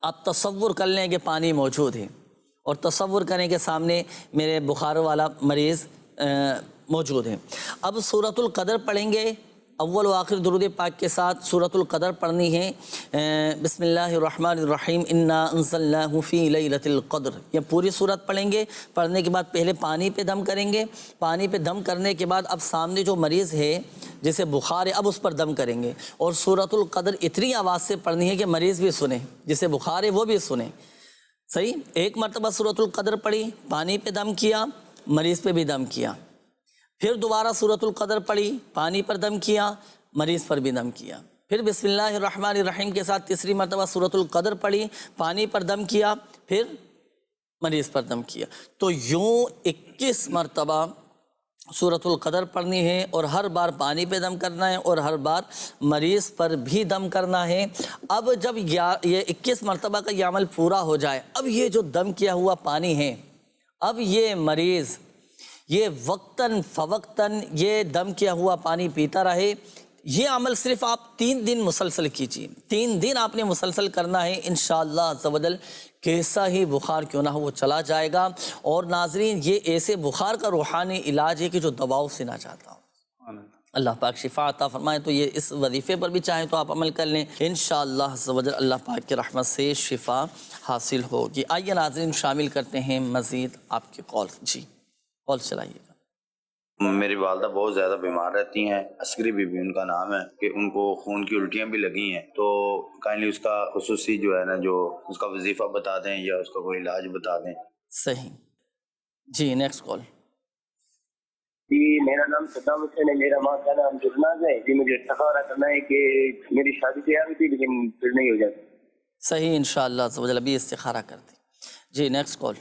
آپ تصور کر لیں کہ پانی موجود ہے، اور تصور کریں کہ سامنے میرے بخار والا مریض موجود ہے. اب سورۃ القدر پڑھیں گے، اول و آخر درود پاک کے ساتھ سورۃ القدر پڑھنی ہے. بسم اللہ الرحمن الرحیم انا انزلناہ فی لیلۃ القدر، یہ پوری سورت پڑھیں گے. پڑھنے کے بعد پہلے پانی پہ دم کریں گے. پانی پہ دم کرنے کے بعد اب سامنے جو مریض ہے جسے بخار ہے اب اس پر دم کریں گے، اور سورۃ القدر اتنی آواز سے پڑھنی ہے کہ مریض بھی سنے، جسے بخار ہے وہ بھی سنے. صحیح. ایک مرتبہ سورۃ القدر پڑھی، پانی پہ دم کیا، مریض پہ بھی دم کیا. پھر دوبارہ سورۃ القدر پڑھی، پانی پر دم کیا، مریض پر بھی دم کیا. پھر بسم اللہ الرحمن الرحیم کے ساتھ تیسری مرتبہ سورۃ القدر پڑھی، پانی پر دم کیا، پھر مریض پر دم کیا. تو یوں 21 مرتبہ سورۃ القدر پڑھنی ہے، اور ہر بار پانی پہ دم کرنا ہے اور ہر بار مریض پر بھی دم کرنا ہے. اب جب یہ 21 مرتبہ کا یہ عمل پورا ہو جائے، اب یہ جو دم کیا ہوا پانی ہے، اب یہ مریض یہ وقتاً فوقتاً یہ دم کیا ہوا پانی پیتا رہے. یہ عمل صرف آپ 3 دن مسلسل کیجیے. 3 دن آپ نے مسلسل کرنا ہے، انشاءاللہ عز و جل کیسا ہی بخار کیوں نہ ہو وہ چلا جائے گا. اور ناظرین، یہ ایسے بخار کا روحانی علاج ہے کہ جو دواؤں سے نہ جاتا ہو. اللہ پاک شفا عطا فرمائے. تو یہ اس وظیفے پر بھی چاہیں تو آپ عمل کر لیں، انشاءاللہ عز و جل اللہ پاک کی رحمت سے شفا حاصل ہوگی. آئیے ناظرین شامل کرتے ہیں مزید آپ کے کال. جی کال چلائیے گا. میری والدہ بہت زیادہ بیمار رہتی ہیں، عسکری بی بی ان کا نام ہے، کہ ان کو خون کی الٹیاں بھی لگی ہیں. تو کائنڈلی اس کا خصوصی جو ہے نا جو اس کا وظیفہ بتا دیں یا اس کا کوئی علاج بتا دیں. صحیح. جی نیکسٹ کال. جی میرا نام صدام حسین ہے، میرا ماں کا نام جرناز ہے. جی مجھے استخارہ کرنا ہے کہ میری شادی تیار ہوئی تھی لیکن پھر نہیں ہو جاتی. صحیح، انشاءاللہ عز و جل ابھی استخارہ کرتے. جی نیکسٹ کال.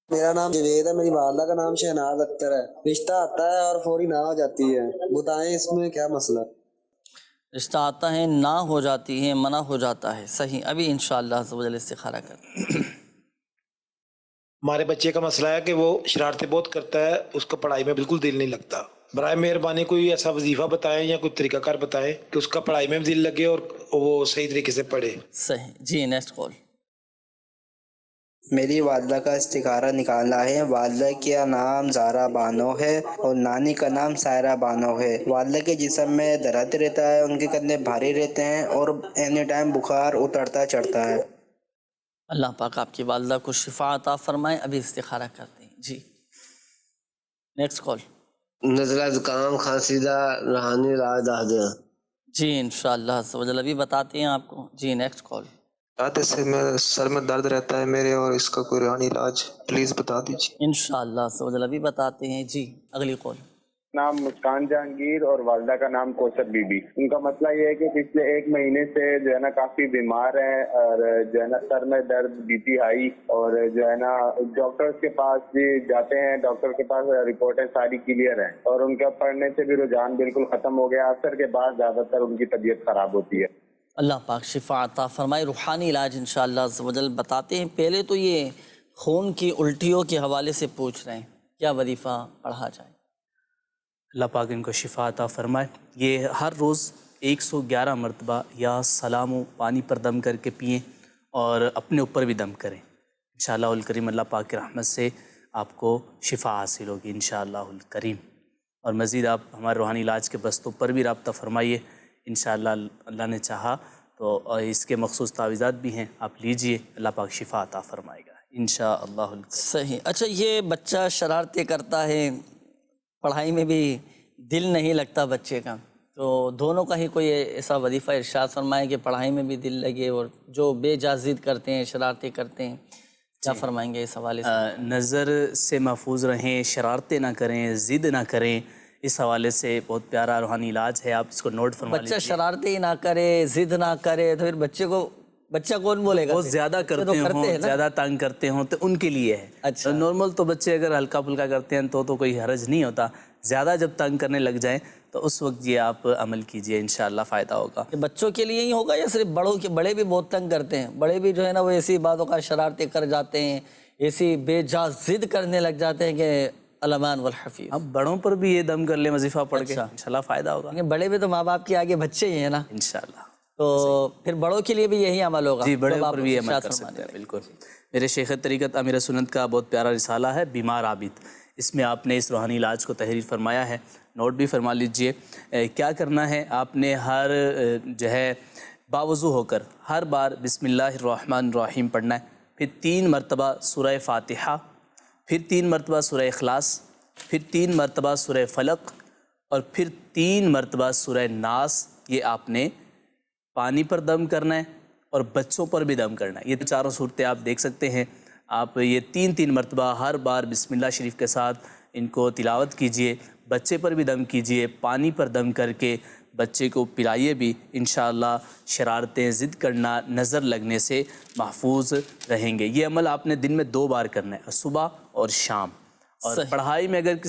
میرا نام جوید ہے، میری والدہ کا نام شہناز اختر ہے. رشتہ آتا ہے اور فوری نہ ہو جاتی ہے، بتائیں اس میں کیا مسئلہ؟ رشتہ آتا ہے، نہ ہو جاتی ہے، منع ہو جاتا ہے. صحیح، ابھی انشاءاللہ عز و جل استخارہ کرتے. ہمارے بچے کا مسئلہ ہے کہ وہ شرارتیں بہت کرتا ہے، اس کا پڑھائی میں بالکل دل نہیں لگتا. برائے مہربانی کوئی ایسا وظیفہ بتائیں یا کوئی طریقہ کار بتائیں کہ اس کا پڑھائی میں بھی دل لگے اور وہ صحیح طریقے سے پڑھے. صحیح. جی نیکسٹ کال. میری والدہ کا استخارہ نکالنا ہے. والدہ کا نام زارا بانو ہے اور نانی کا نام سائرہ بانو ہے. والدہ کے جسم میں درد رہتا ہے، ان کے کندھے بھاری رہتے ہیں اور اینی ٹائم بخار اترتا چڑھتا ہے. اللہ پاک آپ کی والدہ کو شفا عطا فرمائے. ابھی استخارہ کرتے ہیں. جی نیکسٹ کال. نزلہ زکام کھانسی دا روحانی علاج دا دیں. جی انشاءاللہ عز و جل ابھی بتاتے ہیں آپ کو. جی نیکسٹ کال. رات سے میں سر میں درد رہتا ہے میرے، اور اس کا کوئی روحانی علاج پلیز بتا دیجیے. انشاءاللہ عز و جل ابھی بتاتے ہیں. جی اگلی کال. نام مسکان جہانگیر اور والدہ کا نام کوثر بی بی. ان کا مسئلہ یہ ہے کہ پچھلے 1 مہینے سے جو ہے نا کافی بیمار ہیں، اور جو ہے نا سر میں درد، بی پی ہائی، اور جو ہے نا ڈاکٹر کے پاس بھی جاتے ہیں، ڈاکٹر کے پاس رپورٹیں ساری کلیئر ہیں، اور ان کا پڑھنے سے بھی رجحان بالکل ختم ہو گیا. اثر کے بعد زیادہ تر ان کی طبیعت خراب ہوتی ہے. اللہ پاک شفا عطا فرمائے. روحانی علاج انشاءاللہ عز و جل بتاتے ہیں. پہلے تو یہ خون کی الٹیوں کے حوالے سے پوچھ رہے ہیں کیا وظیفہ پڑھا جائے. اللہ پاک ان کو شفا عطا فرمائے. یہ ہر روز 111 مرتبہ یا سلام و پانی پر دم کر کے پئیں اور اپنے اوپر بھی دم کریں. انشاءاللہ الکریم اللہ پاک کی رحمت سے آپ کو شفا حاصل ہوگی انشاءاللہ الکریم. اور مزید آپ ہمارے روحانی علاج کے بستوں پر بھی رابطہ فرمائیے. انشاءاللہ اللہ نے چاہا تو اس کے مخصوص تعویذات بھی ہیں، آپ لیجئے، اللہ پاک شفا عطا فرمائے گا انشاءاللہ. صحیح. اچھا یہ بچہ شرارتیں کرتا ہے، پڑھائی میں بھی دل نہیں لگتا بچے کا، تو دونوں کا ہی کوئی ایسا وظیفہ ارشاد فرمائے کہ پڑھائی میں بھی دل لگے، اور جو بے جا ضد کرتے ہیں، شرارتیں کرتے ہیں، کیا فرمائیں گے اس حوالے سے؟ نظر سے محفوظ رہیں، شرارتیں نہ کریں، ضد نہ کریں. اس حوالے سے بہت پیارا روحانی علاج ہے، آپ اس کو نوٹ فرما لیجیے. بچہ شرارتیں نہ کرے، ضد نہ کرے، تو پھر بچے کو بچہ کون بولے گا؟ وہ زیادہ کرتے ہوں، زیادہ تنگ کرتے ہوں تو ان کے لیے ہے. اچھا نارمل تو بچے اگر ہلکا پھلکا کرتے ہیں تو کوئی حرج نہیں ہوتا. زیادہ جب تنگ کرنے لگ جائیں تو اس وقت یہ آپ عمل کیجئے، انشاءاللہ فائدہ ہوگا. کہ بچوں کے لیے ہی ہوگا یا صرف بڑوں کے؟ بڑے بھی بہت تنگ کرتے ہیں، بڑے بھی جو ہے نا وہ ایسی باتوں کا شرارتیں کر جاتے ہیں، ایسی بے جا ضد کرنے لگ جاتے ہیں کہ الامان والحفیظ. اب بڑوں پر بھی یہ دم کر لیں وظیفہ پڑھ کے، انشاءاللہ فائدہ ہوگا. بڑے بھی تو ماں باپ کے آگے بچے ہی ہیں نا انشاءاللہ. تو پھر بڑوں کے لیے بھی یہی عمل ہوگا. جی بڑے پر بھی یہ عمل کر سکتے ہیں. بالکل. میرے شیخ طریقت امیر سنت کا بہت پیارا رسالہ ہے بیمار عابد، اس میں آپ نے اس روحانی علاج کو تحریر فرمایا ہے، نوٹ بھی فرما لیجئے. کیا کرنا ہے آپ نے؟ ہر جو ہے باوضو ہو کر ہر بار بسم اللہ الرحمن الرحیم پڑھنا ہے، پھر 3 مرتبہ سورہ فاتحہ، پھر 3 مرتبہ سورہ اخلاص، پھر 3 مرتبہ سورہ فلق اور پھر 3 مرتبہ سورہ ناس. یہ آپ نے پانی پر دم کرنا ہے اور بچوں پر بھی دم کرنا ہے. یہ چاروں صورتیں آپ دیکھ سکتے ہیں. آپ یہ 3 مرتبہ ہر بار بسم اللہ شریف کے ساتھ ان کو تلاوت کیجئے. بچے پر بھی دم کیجئے، پانی پر دم کر کے بچے کو پلائیے بھی. انشاءاللہ شرارتیں، ضد کرنا، نظر لگنے سے محفوظ رہیں گے. یہ عمل آپ نے دن میں 2 بار کرنا ہے، صبح اور شام. اور پڑھائی میں اگر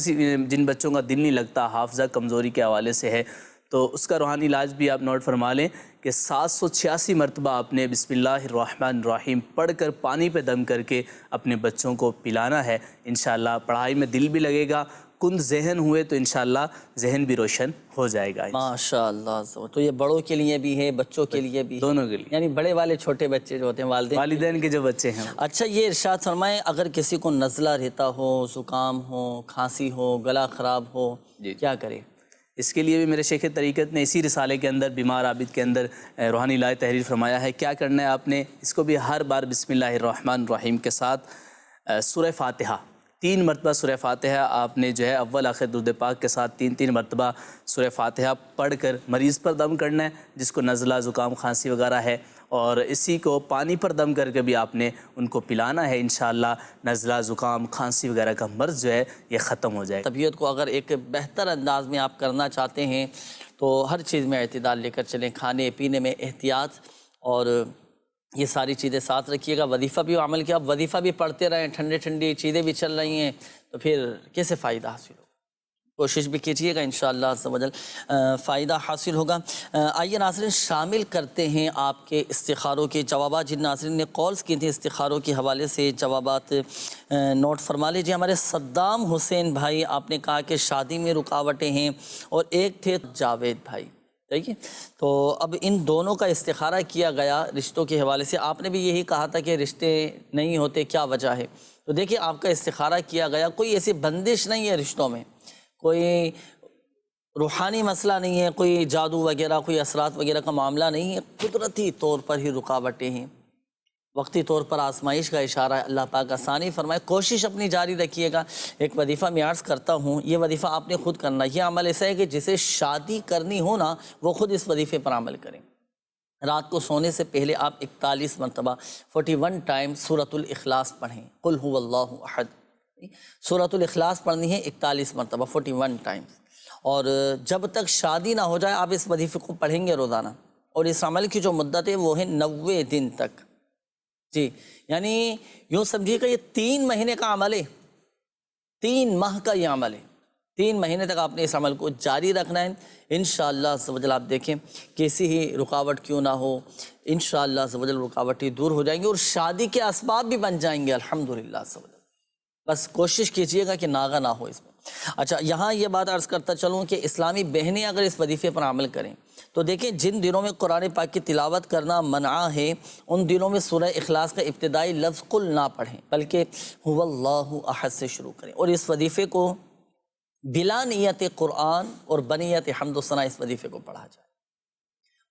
جن بچوں کا دل نہیں لگتا، حافظہ کمزوری کے حوالے سے ہے، تو اس کا روحانی علاج بھی آپ نوٹ فرما لیں کہ 786 مرتبہ آپ نے بسم اللہ الرحمن الرحیم پڑھ کر پانی پہ دم کر کے اپنے بچوں کو پلانا ہے. انشاءاللہ پڑھائی میں دل بھی لگے گا، کند ذہن ہوئے تو انشاءاللہ ذہن بھی روشن ہو جائے گا. ماشاءاللہ. تو یہ بڑوں کے لیے بھی ہے، بچوں کے لیے بھی، دونوں کے لیے، یعنی بڑے والے چھوٹے بچے جو ہوتے ہیں، والدین کے جو بچے ہیں. اچھا یہ ارشاد فرمائیں، اگر کسی کو نزلہ رہتا ہو، زکام ہو، کھانسی ہو، گلا خراب ہو، کیا کرے؟ اس کے لیے بھی میرے شیخ طریقت نے اسی رسالے کے اندر بیمار عابد کے اندر روحانی علاج تحریر فرمایا ہے. کیا کرنا ہے آپ نے؟ اس کو بھی ہر بار بسم اللہ الرحمن الرحیم کے ساتھ سورہ فاتحہ 3 مرتبہ سورہ فاتحہ آپ نے جو ہے اول آخر درود پاک کے ساتھ 3 مرتبہ سورہ فاتحہ پڑھ کر مریض پر دم کرنا ہے جس کو نزلہ، زکام، کھانسی وغیرہ ہے، اور اسی کو پانی پر دم کر کے بھی آپ نے ان کو پلانا ہے. انشاءاللہ نزلہ، زکام، کھانسی وغیرہ کا مرض جو ہے یہ ختم ہو جائے. طبیعت کو اگر ایک بہتر انداز میں آپ کرنا چاہتے ہیں تو ہر چیز میں اعتدال لے کر چلیں، کھانے پینے میں احتیاط، اور یہ ساری چیزیں ساتھ رکھیے گا. وظیفہ بھی عمل کیا، آپ وظیفہ بھی پڑھتے رہیں، ٹھنڈی چیزیں بھی چل رہی ہیں، تو پھر کیسے فائدہ حاصل ہوگا؟ کوشش بھی کیجئے گا، انشاءاللہ عز و جل فائدہ حاصل ہوگا. آئیے ناظرین شامل کرتے ہیں آپ کے استخاروں کے جوابات. جن ناظرین نے کالز کی تھیں استخاروں کے حوالے سے جوابات نوٹ فرما لیجیے. ہمارے صدام حسین بھائی، آپ نے کہا کہ شادی میں رکاوٹیں ہیں، اور ایک تھے جاوید بھائی. ٹھیک ہے، تو اب ان دونوں کا استخارہ کیا گیا رشتوں کے حوالے سے. آپ نے بھی یہی کہا تھا کہ رشتے نہیں ہوتے، کیا وجہ ہے؟ تو دیکھیں آپ کا استخارہ کیا گیا، کوئی ایسی بندش نہیں ہے رشتوں میں، کوئی روحانی مسئلہ نہیں ہے، کوئی جادو وغیرہ، کوئی اثرات وغیرہ کا معاملہ نہیں ہے، قدرتی طور پر ہی رکاوٹیں ہیں، وقتی طور پر آزمائش کا اشارہ ہے. اللہ پاک آسانی فرمائے. کوشش اپنی جاری رکھیے گا. ایک وظیفہ میں عرض کرتا ہوں، یہ وظیفہ آپ نے خود کرنا. یہ عمل ایسا ہے کہ جسے شادی کرنی ہو نا، وہ خود اس وظیفے پر عمل کریں. رات کو سونے سے پہلے آپ 41 مرتبہ 41 ٹائم سورۃ الاخلاص پڑھیں. قل هو اللہ احد. سورۃ الاخلاص پڑھنی ہے 41 مرتبہ 41 ٹائم. اور جب تک شادی نہ ہو جائے آپ اس وظیفے کو پڑھیں گے روزانہ. اور اس عمل کی جو مدت ہے وہ ہے 90 دن تک. جی یعنی یوں سمجھیے کہ یہ 3 مہینے کا عمل ہے، 3 ماہ کا یہ عمل ہے. 3 مہینے تک آپ نے اس عمل کو جاری رکھنا ہے. انشاءاللہ عز و جل آپ دیکھیں کیسی ہی رکاوٹ کیوں نہ ہو، انشاءاللہ عز و جل رکاوٹیں دور ہو جائیں گی اور شادی کے اسباب بھی بن جائیں گے الحمدللہ عز و جل. بس کوشش کیجئے گا کہ ناغہ نہ ہو اس میں. اچھا یہاں یہ بات عرض کرتا چلوں کہ اسلامی بہنیں اگر اس وظیفے پر عمل کریں تو دیکھیں جن دنوں میں قرآن پاک کی تلاوت کرنا منع ہے ان دنوں میں سورہ اخلاص کا ابتدائی لفظ قل نہ پڑھیں بلکہ هو اللہ احد سے شروع کریں. اور اس وظیفے کو بلا نیت قرآن اور بنیت حمد و ثنا اس وظیفے کو پڑھا جائے.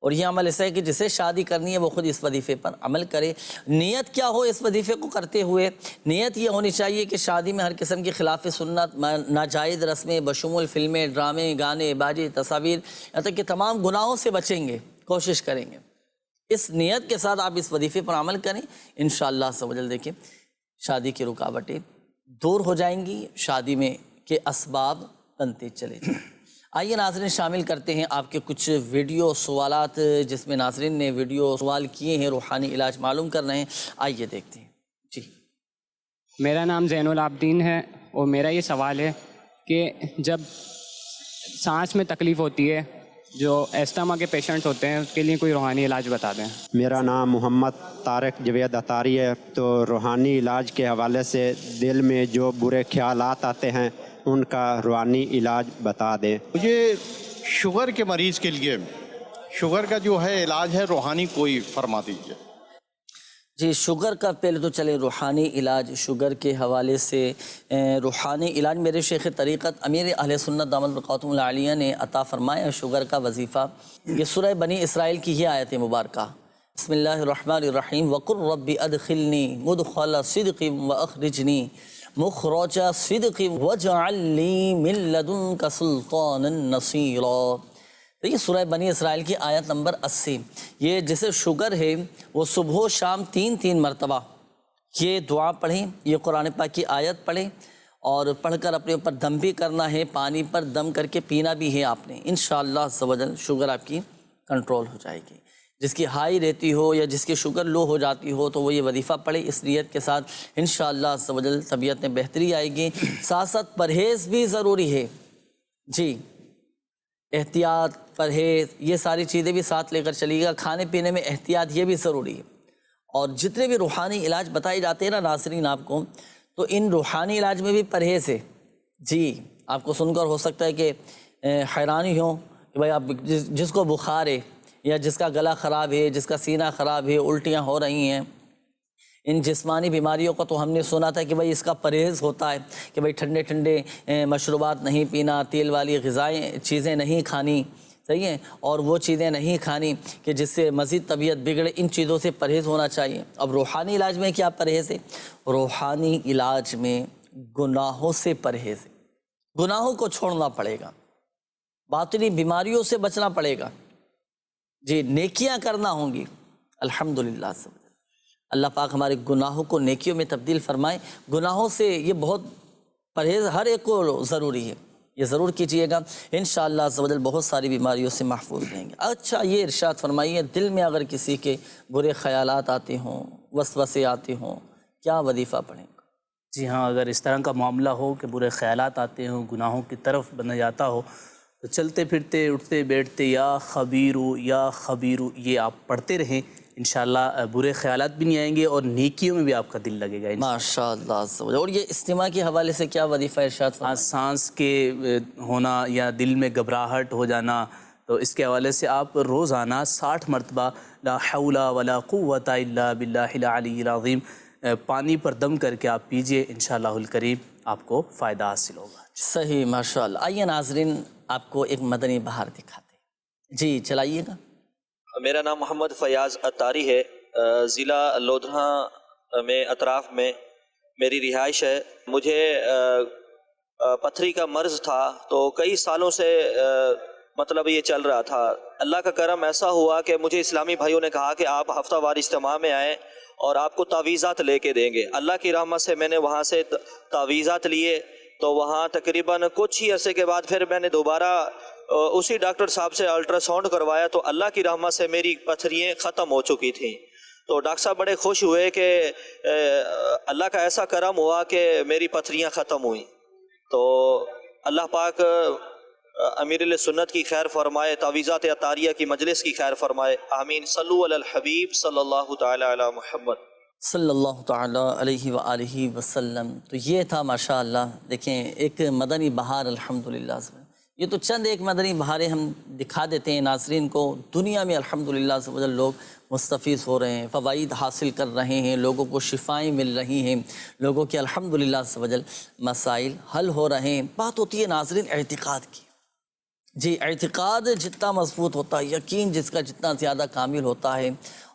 اور یہ عمل ایسا ہے کہ جسے شادی کرنی ہے وہ خود اس وظیفے پر عمل کرے. نیت کیا ہو اس وظیفے کو کرتے ہوئے؟ نیت یہ ہونی چاہیے کہ شادی میں ہر قسم کی خلاف سنت، ناجائز رسمیں بشمول فلمیں، ڈرامے، گانے، باجے، تصاویر، یہاں تک کہ تمام گناہوں سے بچیں گے، کوشش کریں گے. اس نیت کے ساتھ آپ اس وظیفے پر عمل کریں. انشاءاللہ عز و جل دیکھیں شادی کی رکاوٹیں دور ہو جائیں گی، شادی میں کے اسباب بنتے چلے جائیں. آئیے ناظرین شامل کرتے ہیں آپ کے کچھ ویڈیو سوالات جس میں ناظرین نے ویڈیو سوال کیے ہیں، روحانی علاج معلوم کر رہے ہیں، آئیے دیکھتے ہیں جی۔ میرا نام زین العابدین ہے اور میرا یہ سوال ہے کہ جب سانس میں تکلیف ہوتی ہے، جو ایسٹما کے پیشنٹس ہوتے ہیں، اس کے لیے کوئی روحانی علاج بتا دیں۔ میرا نام محمد طارق جوید اطاری ہے۔ تو روحانی علاج کے حوالے سے دل میں جو برے خیالات آتے ہیں ان کا روحانی علاج بتا دیں۔ مجھے شوگر کے مریض کے لیے شوگر کا جو ہے علاج ہے روحانی کوئی فرما دیجیے۔ جی شوگر کا پہلے تو چلے روحانی علاج، شوگر کے حوالے سے روحانی علاج میرے شیخ طریقت امیر اہل سنت دامت برکاتہم العالیہ نے عطا فرمایا شوگر کا وظیفہ۔ یہ سورہ بنی اسرائیل کی یہ آیت مبارکہ، بسم اللہ الرحمن الرحیم وَقُلْ رَبِّ أَدْخِلْنِي مُدْخَلَ صِدْقٍ وَأَخْرِجْنِي مُخْرَجَ صِدْقٍ وَاجْعَلْ لِي مِن لَّدُنكَ سُلْطَانًا نَصِيرًا۔ دیکھیے سورہ بنی اسرائیل کی آیت نمبر 80۔ یہ جسے شوگر ہے وہ صبح و شام 3 مرتبہ یہ دعا پڑھیں، یہ قرآن پاک کی آیت پڑھیں اور پڑھ کر اپنے اوپر دم بھی کرنا ہے، پانی پر دم کر کے پینا بھی ہے آپ نے، انشاءاللہ عز و جل شوگر آپ کی کنٹرول ہو جائے گی۔ جس کی ہائی رہتی ہو یا جس کی شوگر لو ہو جاتی ہو تو وہ یہ وظیفہ پڑھے اس نیت کے ساتھ، انشاءاللہ عز و جل طبیعت میں بہتری آئے گی۔ ساتھ ساتھ پرہیز بھی ضروری ہے، جی احتیاط، پرہیز، یہ ساری چیزیں بھی ساتھ لے کر چلیے گا۔ کھانے پینے میں احتیاط یہ بھی ضروری ہے۔ اور جتنے بھی روحانی علاج بتائے جاتے ہیں نا ناظرین آپ کو، تو ان روحانی علاج میں بھی پرہیز ہے۔ جی آپ کو سن کر ہو سکتا ہے کہ حیرانی ہو کہ بھائی آپ جس کو بخار ہے یا جس کا گلا خراب ہے، جس کا سینہ خراب ہے، الٹیاں ہو رہی ہیں، ان جسمانی بیماریوں کا تو ہم نے سنا تھا کہ بھائی اس کا پرہیز ہوتا ہے کہ بھائی ٹھنڈے مشروبات نہیں پینا، تیل والی غذائیں چیزیں نہیں کھانی، صحیح ہے، اور وہ چیزیں نہیں کھانی کہ جس سے مزید طبیعت بگڑے، ان چیزوں سے پرہیز ہونا چاہیے۔ اب روحانی علاج میں کیا پرہیز ہے؟ روحانی علاج میں گناہوں سے پرہیز ہے، گناہوں کو چھوڑنا پڑے گا، باطنی بیماریوں سے بچنا پڑے گا، جی نیکیاں کرنا ہوں گی الحمدللہ۔ اللہ پاک ہمارے گناہوں کو نیکیوں میں تبدیل فرمائے۔ گناہوں سے یہ بہت پرہیز ہر ایک کو ضروری ہے، یہ ضرور کیجئے گا، انشاءاللہ عز و جل بہت ساری بیماریوں سے محفوظ رہیں گے۔ اچھا یہ ارشاد فرمائیے، دل میں اگر کسی کے برے خیالات آتے ہوں، وسوسے آتے ہوں، کیا وظیفہ پڑھیں گے؟ جی ہاں، اگر اس طرح کا معاملہ ہو کہ برے خیالات آتے ہوں، گناہوں کی طرف بنا جاتا ہو، تو چلتے پھرتے اٹھتے بیٹھتے یا خبیرو یہ آپ پڑھتے رہیں، انشاءاللہ برے خیالات بھی نہیں آئیں گے اور نیکیوں میں بھی آپ کا دل لگے گا ماشاءاللہ۔ اور یہ استماع کے حوالے سے کیا وظیفہ ارشاد فرمائیں؟ سانس کے ہونا یا دل میں گھبراہٹ ہو جانا، تو اس کے حوالے سے آپ روزانہ 60 مرتبہ لا حول ولا قوت الا باللہ العلی العظیم پانی پر دم کر کے آپ پیجئے، انشاءاللہ الکریم آپ کو فائدہ حاصل ہوگا۔ صحیح، ماشاءاللہ۔ آئیے ناظرین آپ کو ایک مدنی بہار دکھاتے ہیں، جی چلائیے گا۔ میرا نام محمد فیاض اطاری ہے، ضلع لودھراں میں اطراف میں میری رہائش ہے۔ مجھے پتھری کا مرض تھا تو کئی سالوں سے مطلب یہ چل رہا تھا۔ اللہ کا کرم ایسا ہوا کہ مجھے اسلامی بھائیوں نے کہا کہ آپ ہفتہ وار اجتماع میں آئیں اور آپ کو تعویذات لے کے دیں گے۔ اللہ کی رحمت سے میں نے وہاں سے تعویذات لیے، تو وہاں تقریباً کچھ ہی عرصے کے بعد پھر میں نے دوبارہ اسی ڈاکٹر صاحب سے الٹرا ساؤنڈ کروایا، تو اللہ کی رحمت سے میری پتھریاں ختم ہو چکی تھیں۔ تو ڈاکٹر صاحب بڑے خوش ہوئے کہ اللہ کا ایسا کرم ہوا کہ میری پتھریاں ختم ہوئیں۔ تو اللہ پاک امیر سنت کی خیر فرمائے، تعویذات عطاریہ کی مجلس کی خیر فرمائے، آمین۔ صلو علی الحبیب صلی اللہ تعالی علی محمد صلی اللہ تعالی علیہ وآلہ وسلم۔ تو یہ تھا ماشاءاللہ، دیکھیں ایک مدنی بہار الحمدللہ۔ یہ تو چند ایک مدنی بہاریں ہم دکھا دیتے ہیں ناظرین کو، دنیا میں الحمدللہ سے لوگ مستفیض ہو رہے ہیں، فوائد حاصل کر رہے ہیں، لوگوں کو شفائیں مل رہی ہیں، لوگوں کے الحمدللہ سے مسائل حل ہو رہے ہیں۔ بات ہوتی ہے ناظرین اعتقاد کی، جی اعتقاد جتنا مضبوط ہوتا ہے، یقین جس کا جتنا زیادہ کامل ہوتا ہے،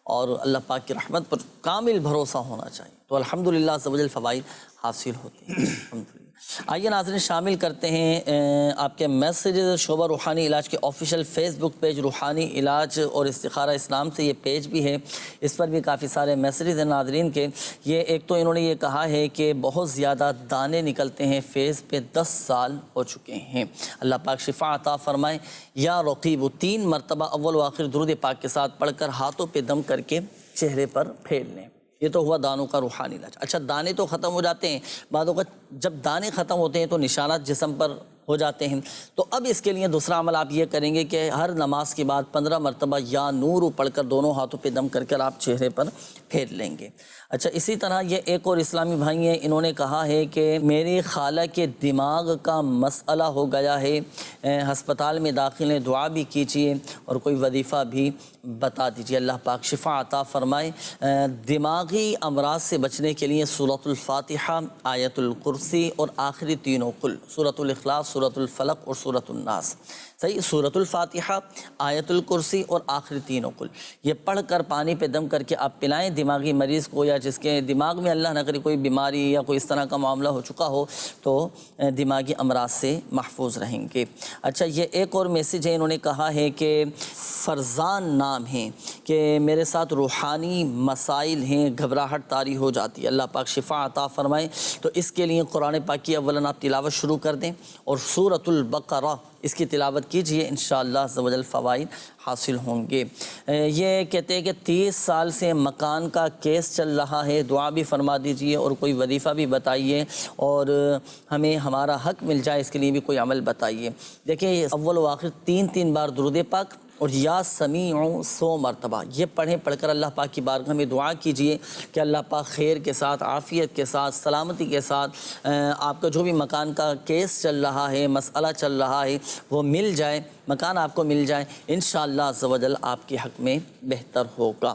اور اللہ پاک کی رحمت پر کامل بھروسہ ہونا چاہیے، تو الحمدللہ سے فوائد حاصل ہوتے ہیں الحمدللہ۔ آئیے ناظرین شامل کرتے ہیں آپ کے میسیجز شعبہ روحانی علاج کے آفیشیل فیس بک پیج روحانی علاج اور استخارہ اسلام سے. یہ پیج بھی ہے, اس پر بھی کافی سارے میسیجز ہیں ناظرین کے. یہ ایک تو انہوں نے یہ کہا ہے کہ بہت زیادہ دانے نکلتے ہیں فیس پہ, 10 سال ہو چکے ہیں, اللہ پاک شفا عطا فرمائے. یا رقیب 3 مرتبہ اول و آخر درود پاک کے ساتھ پڑھ کر ہاتھوں پہ دم کر کے چہرے پر پھیر لیں. یہ تو ہوا دانوں کا روحانی علاج. اچھا دانے تو ختم ہو جاتے ہیں, بعض اوقات جب دانے ختم ہوتے ہیں تو نشانات جسم پر ہو جاتے ہیں. تو اب اس کے لیے دوسرا عمل آپ یہ کریں گے کہ ہر نماز کے بعد 15 مرتبہ یا نور پڑھ کر دونوں ہاتھوں پہ دم کر کر آپ چہرے پر پھیر لیں گے. اچھا اسی طرح یہ ایک اور اسلامی بھائی ہیں, انہوں نے کہا ہے کہ میری خالہ کے دماغ کا مسئلہ ہو گیا ہے, ہسپتال میں داخل ہیں, دعا بھی کیجیے اور کوئی وظیفہ بھی بتا دیجیے. اللہ پاک شفا عطا فرمائے. دماغی امراض سے بچنے کے لیے سورۃ الفاتحہ, آیت الکرسی اور آخری تینوں قل, سورۃ الاخلاص, سورۃ الفلق اور سورۃ الناس. صحیح, سورۃ الفاتحہ, آیت الکرسی اور آخری تینوں قل, یہ پڑھ کر پانی پہ دم کر کے آپ پلائیں دماغی مریض کو, یا جس کے دماغ میں اللہ نہ کرے کوئی بیماری یا کوئی اس طرح کا معاملہ ہو چکا ہو تو دماغی امراض سے محفوظ رہیں گے. اچھا یہ ایک اور میسیج ہے, انہوں نے کہا ہے کہ فرزان نام ہے کہ میرے ساتھ روحانی مسائل ہیں, گھبراہٹ طاری ہو جاتی ہے, اللہ پاک شفا عطا فرمائے. تو اس کے لیے قرآن پاک کی اولاً آپ تلاوت شروع کر دیں اور سورۃ البقرہ اس کی تلاوت کیجئے, انشاءاللہ عز و جل فوائد حاصل ہوں گے. یہ کہتے ہیں کہ 30 سال سے مکان کا کیس چل رہا ہے, دعا بھی فرما دیجئے اور کوئی وظیفہ بھی بتائیے اور ہمیں ہمارا حق مل جائے, اس کے لیے بھی کوئی عمل بتائیے. دیکھیں اول و آخر 3 بار درود پاک اور یا سمیع 100 مرتبہ یہ پڑھ کر اللہ پاک کی بارگاہ میں دعا کیجئے کہ اللہ پاک خیر کے ساتھ, عافیت کے ساتھ, سلامتی کے ساتھ آپ کا جو بھی مکان کا کیس چل رہا ہے, مسئلہ چل رہا ہے, وہ مل جائے, مکان آپ کو مل جائے, انشاءاللہ عز و جل آپ کے حق میں بہتر ہوگا.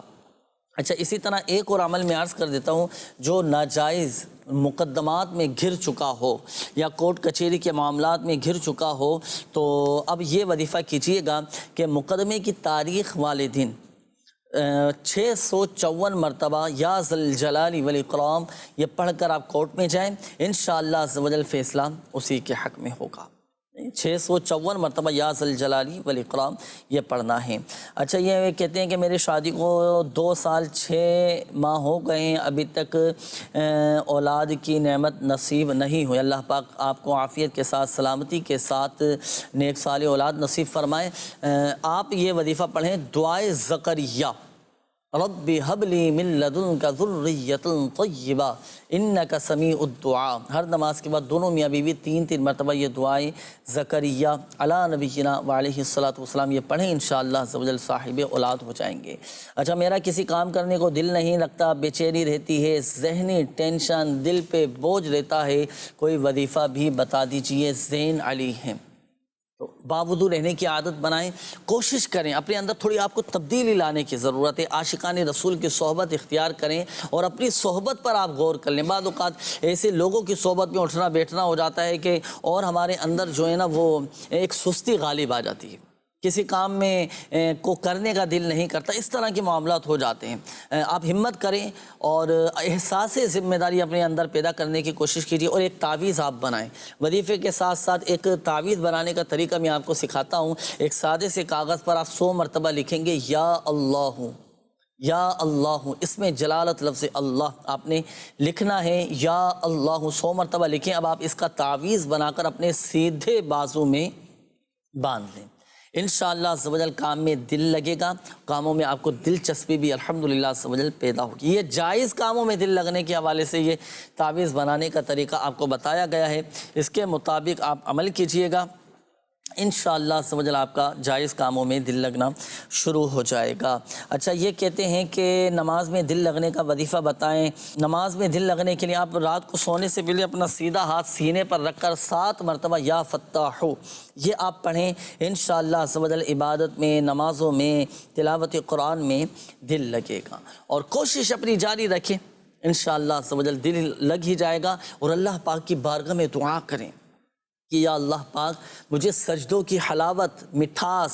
اچھا اسی طرح ایک اور عمل میں عرض کر دیتا ہوں, جو ناجائز مقدمات میں گھر چکا ہو یا کورٹ کچہری کے معاملات میں گھر چکا ہو, تو اب یہ وظیفہ کیجئے گا کہ مقدمے کی تاریخ والے دن 654 مرتبہ یا ذی الجلال والاکرام یہ پڑھ کر آپ کورٹ میں جائیں, انشاءاللہ عز و جل فیصلہ اسی کے حق میں ہوگا. 654 مرتبہ یا ذی الجلال والاکرام یہ پڑھنا ہے. اچھا یہ کہتے ہیں کہ میری شادی کو 2 سال 6 ماہ ہو گئے ہیں, ابھی تک اولاد کی نعمت نصیب نہیں ہوئی. اللہ پاک آپ کو عافیت کے ساتھ, سلامتی کے ساتھ نیک صالح اولاد نصیب فرمائے. آپ یہ وظیفہ پڑھیں, دعائے زکریا, رب حب لی من لدنک ذریۃ طیبہ انک سمیع الدعاء. ہر نماز کے بعد دونوں میاں بیوی 3 مرتبہ یہ دعائیں زکریا علی نبینا وعلیہ الصلاۃ والسلام یہ پڑھیں, انشاءاللہ عز و جل صاحب اولاد ہو جائیں گے. اچھا میرا کسی کام کرنے کو دل نہیں لگتا, بے چینی رہتی ہے, ذہنی ٹینشن, دل پہ بوجھ رہتا ہے, کوئی وظیفہ بھی بتا دیجئے. زین علی ہیں, تو باوضو رہنے کی عادت بنائیں, کوشش کریں, اپنے اندر تھوڑی آپ کو تبدیلی لانے کی ضرورت ہے. عاشقان رسول کی صحبت اختیار کریں اور اپنی صحبت پر آپ غور کر لیں. بعض اوقات ایسے لوگوں کی صحبت میں اٹھنا بیٹھنا ہو جاتا ہے کہ اور ہمارے اندر جو ہے نا وہ ایک سستی غالب آ جاتی ہے, کسی کام میں کو کرنے کا دل نہیں کرتا, اس طرح کے معاملات ہو جاتے ہیں. آپ ہمت کریں اور احساس ذمہ داری اپنے اندر پیدا کرنے کی کوشش کیجیے اور ایک تعویذ آپ بنائیں. وظیفے کے ساتھ ساتھ ایک تعویذ بنانے کا طریقہ میں آپ کو سکھاتا ہوں. ایک سادے سے کاغذ پر آپ 100 مرتبہ لکھیں گے یا اللہ, یا اللہ, اس میں جلالت لفظ اللہ آپ نے لکھنا ہے, یا اللہ 100 مرتبہ لکھیں. اب آپ اس کا تعویذ بنا کر اپنے سیدھے بازو میں باندھ دیں, انشاءاللہ عز و جل کام میں دل لگے گا, کاموں میں آپ کو دلچسپی بھی الحمدللہ عز و جل پیدا ہوگی. یہ جائز کاموں میں دل لگنے کے حوالے سے یہ تعویذ بنانے کا طریقہ آپ کو بتایا گیا ہے, اس کے مطابق آپ عمل کیجئے گا, انشاءاللہ عز و جل آپ کا جائز کاموں میں دل لگنا شروع ہو جائے گا. اچھا یہ کہتے ہیں کہ نماز میں دل لگنے کا وظیفہ بتائیں. نماز میں دل لگنے کے لیے آپ رات کو سونے سے پہلے اپنا سیدھا ہاتھ سینے پر رکھ کر 7 مرتبہ یا فتاح یہ آپ پڑھیں, انشاءاللہ عز و جل عبادت میں, نمازوں میں, تلاوت قرآن میں دل لگے گا. اور کوشش اپنی جاری رکھیں, انشاءاللہ عز و جل دل لگ ہی جائے گا. اور اللہ پاک کی بارگاہ میں دعا کریں کہ یا اللہ پاک مجھے سجدوں کی حلاوت, مٹھاس,